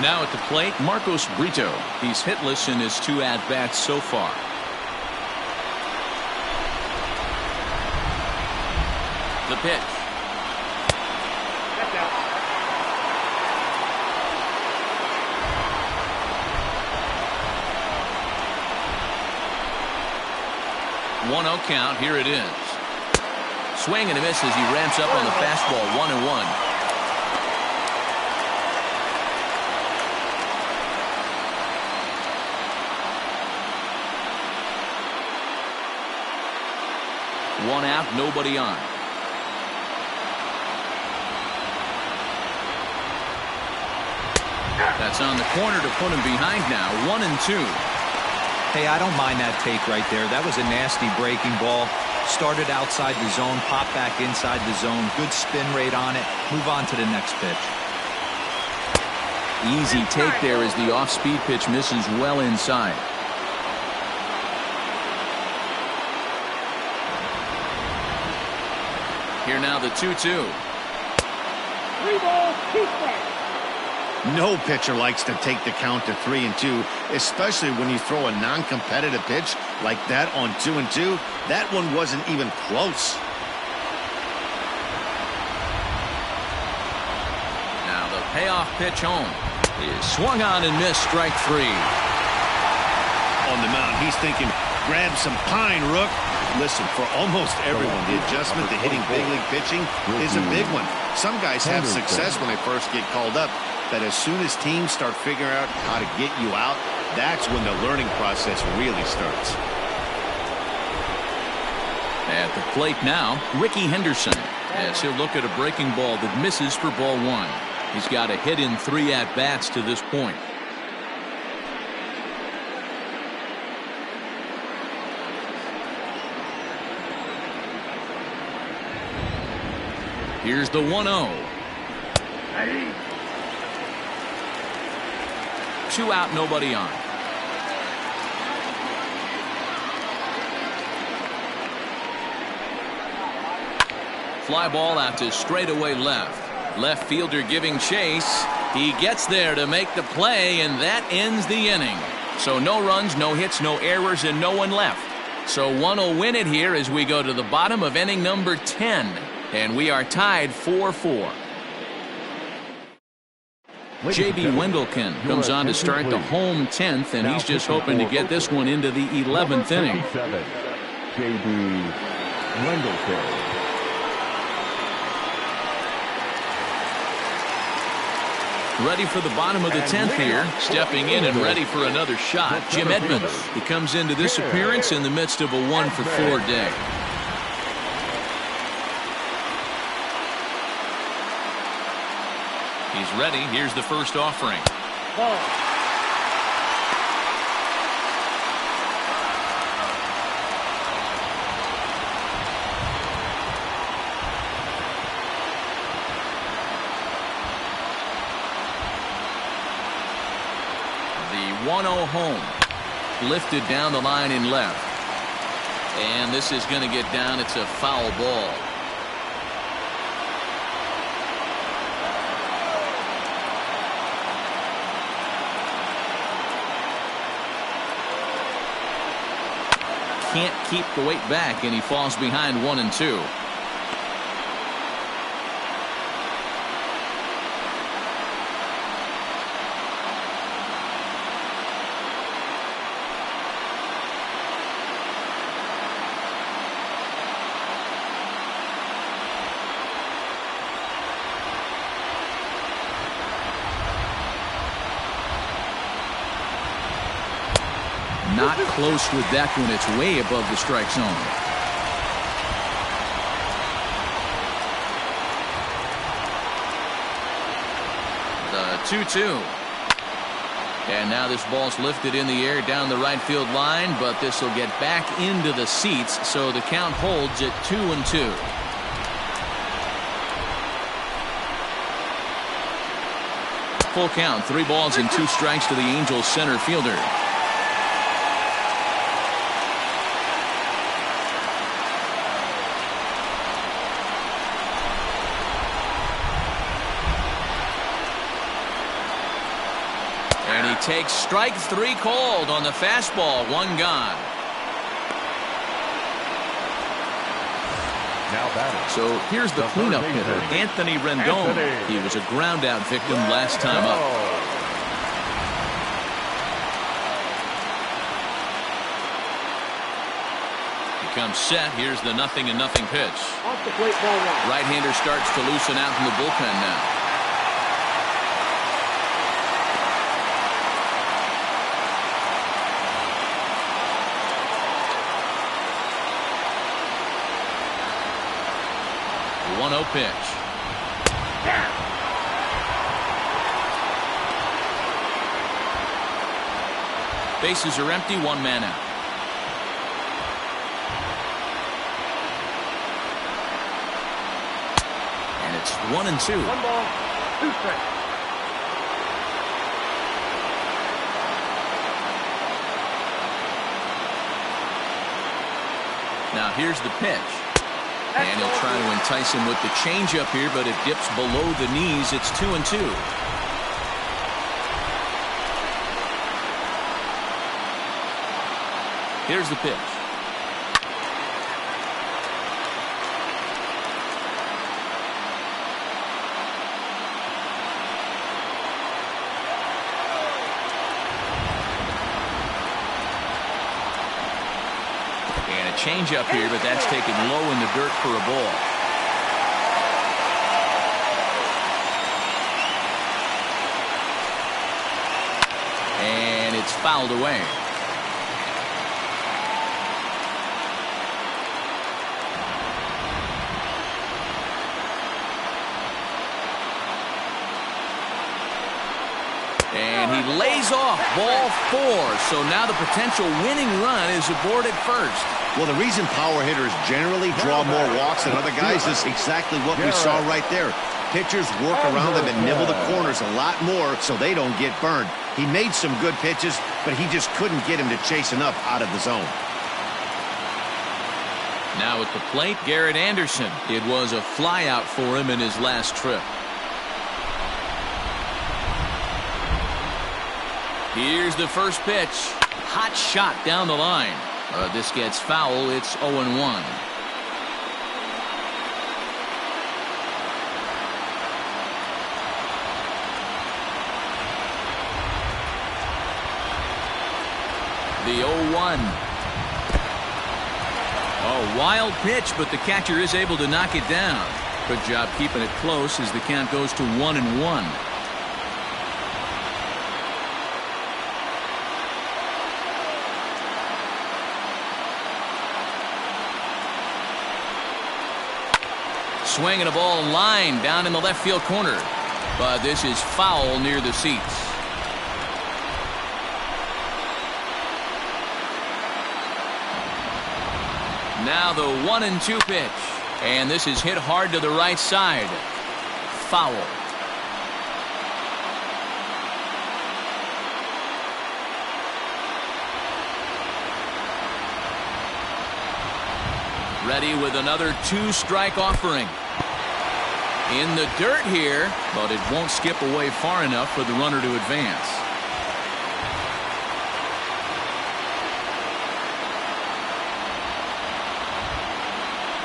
Now at the plate, Marcos Brito. He's hitless in his 2 at-bats so far. The pitch. That's out. 1-0 count. Here it is. Swing and a miss as he ramps up on the fastball. 1-1. One out, nobody on. That's on the corner to put him behind now. 1-2. Hey, I don't mind that take right there. That was a nasty breaking ball. Started outside the zone, popped back inside the zone. Good spin rate on it. Move on to the next pitch. Easy take there as the off-speed pitch misses well inside. Here now the 2-2. 3 balls, 2 strikes. No pitcher likes to take the count to 3-2, especially when you throw a non-competitive pitch like that on 2-2. That one wasn't even close. Now the payoff pitch home is swung on and missed. Strike 3. On the mound, he's thinking, grab some pine, Rook. Listen, for almost everyone, the adjustment to hitting big league pitching is a big one. Some guys have success when they first get called up, but as soon as teams start figuring out how to get you out, that's when the learning process really starts. At the plate now, Ricky Henderson, as he'll look at a breaking ball that misses for ball one. He's got a hit in 3 at-bats to this point. Here's the 1-0. 2 out, nobody on. Fly ball out to straightaway left. Left fielder giving chase. He gets there to make the play, and that ends the inning. So no runs, no hits, no errors, and no one left. So one will win it here as we go to the bottom of inning number 10. And we are tied 4-4. J.B. Wendelken comes on to start the home 10th, and he's just hoping to get this one into the 11th inning. J.B. Wendelken. Ready for the bottom of the 10th here. Stepping in and ready for another shot. Jim Edmonds. He comes into this appearance in the midst of a 1-for-4 day. He's ready. Here's the first offering. Ball. The 1-0 home. Lifted down the line in left. And this is going to get down. It's a foul ball. Can't keep the weight back, and he falls behind 1 and 2. Not close with that one. It's way above the strike zone. The 2-2. And now this ball's lifted in the air down the right field line, but this will get back into the seats, so the count holds at 2-2. Full count, 3 balls and 2 strikes to the Angels center fielder. Takes strike 3 called on the fastball. 1 gone. Now batting. So here's the cleanup hitter, Anthony Rendon. He was a ground out victim last time up. He comes set. Here's the 0-0 pitch. Off the plate, ball 1. Right-hander starts to loosen out from the bullpen now. The 1-0 pitch. Bases are empty, 1 man out. And it's 1 and 2. 1 ball, 2 strikes. Now here's the pitch. And he'll try to entice him with the changeup here, but it dips below the knees. It's 2 and 2. Here's the pitch. changeup here, but that's taken low in the dirt for a ball. And it's fouled away. And he lays off ball 4. So now the potential winning run is aboard at first. Well, the reason power hitters generally draw more walks than other guys is exactly what we saw right there. Pitchers work around them and nibble the corners a lot more so they don't get burned. He made some good pitches, but he just couldn't get him to chase enough out of the zone. Now at the plate, Garrett Anderson. It was a flyout for him in his last trip. Here's the first pitch. Hot shot down the line. This gets foul. It's 0-1. The 0-1. A wild pitch, but the catcher is able to knock it down. Good job keeping it close as the count goes to 1-1. Swinging a ball line down in the left field corner. But this is foul near the seats. Now the 1-2 pitch. And this is hit hard to the right side. Foul. Ready with another 2-strike offering. In the dirt here, but it won't skip away far enough for the runner to advance.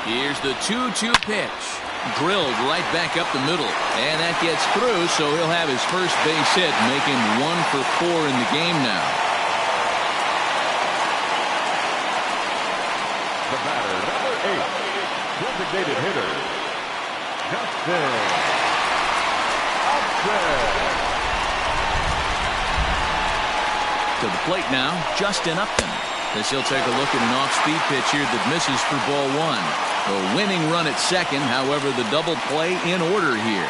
Here's the 2-2 pitch. Drilled right back up the middle. And that gets through, so he'll have his first base hit, making 1 for 4 in the game now. The batter, number 8, designated hitter, Justin Upton. To the plate now, Justin Upton. As he'll take a look at an off-speed pitch here that misses for ball 1. A winning run at second, however, the double play in order here.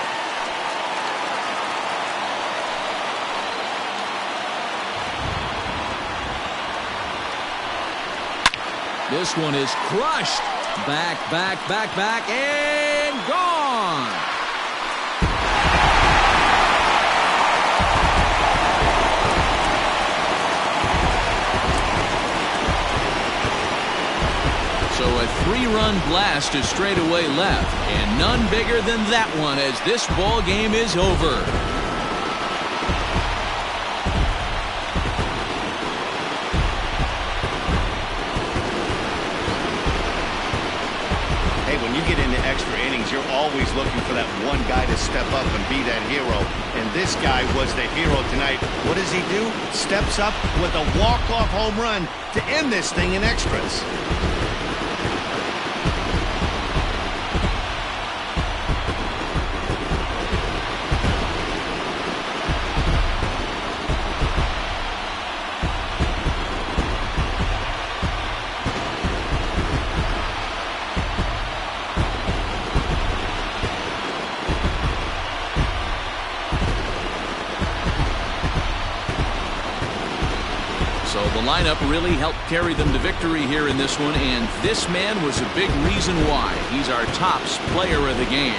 This one is crushed. Back, and gone. So a 3-run blast to straightaway left, and none bigger than that one as this ball game is over. When you get into extra innings, you're always looking for that one guy to step up and be that hero. And this guy was the hero tonight. What does he do? Steps up with a walk-off home run to end this thing in extras. So the lineup really helped carry them to victory here in this one, and this man was a big reason why. He's our tops player of the game.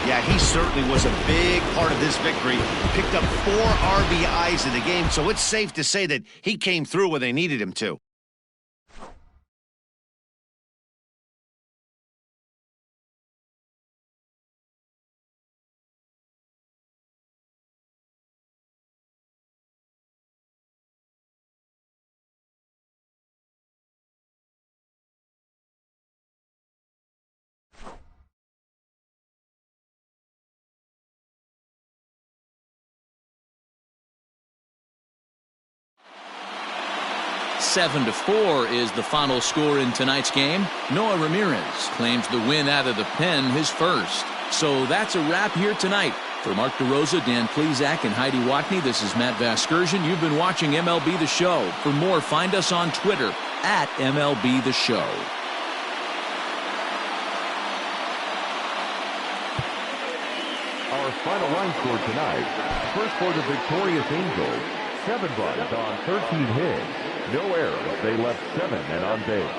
Yeah, he certainly was a big part of this victory. Picked up 4 RBIs in the game, so it's safe to say that he came through when they needed him to. 7-4 is the final score in tonight's game. Noah Ramirez claims the win out of the pen, his first. So that's a wrap here tonight. For Mark DeRosa, Dan Plezak, and Heidi Watney, this is Matt Vasgersian. You've been watching MLB The Show. For more, find us on Twitter at MLB The Show. Our final line score tonight. First for the victorious Angels, 7 runs on 13 hits. No errors. They left 7 men on base.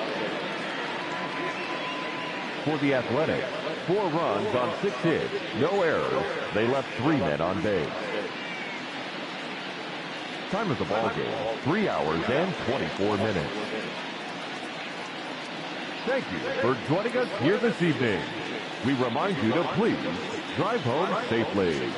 For the Athletics, 4 runs on 6 hits. No errors. They left 3 men on base. Time of the ball game, 3 hours and 24 minutes. Thank you for joining us here this evening. We remind you to please drive home safely.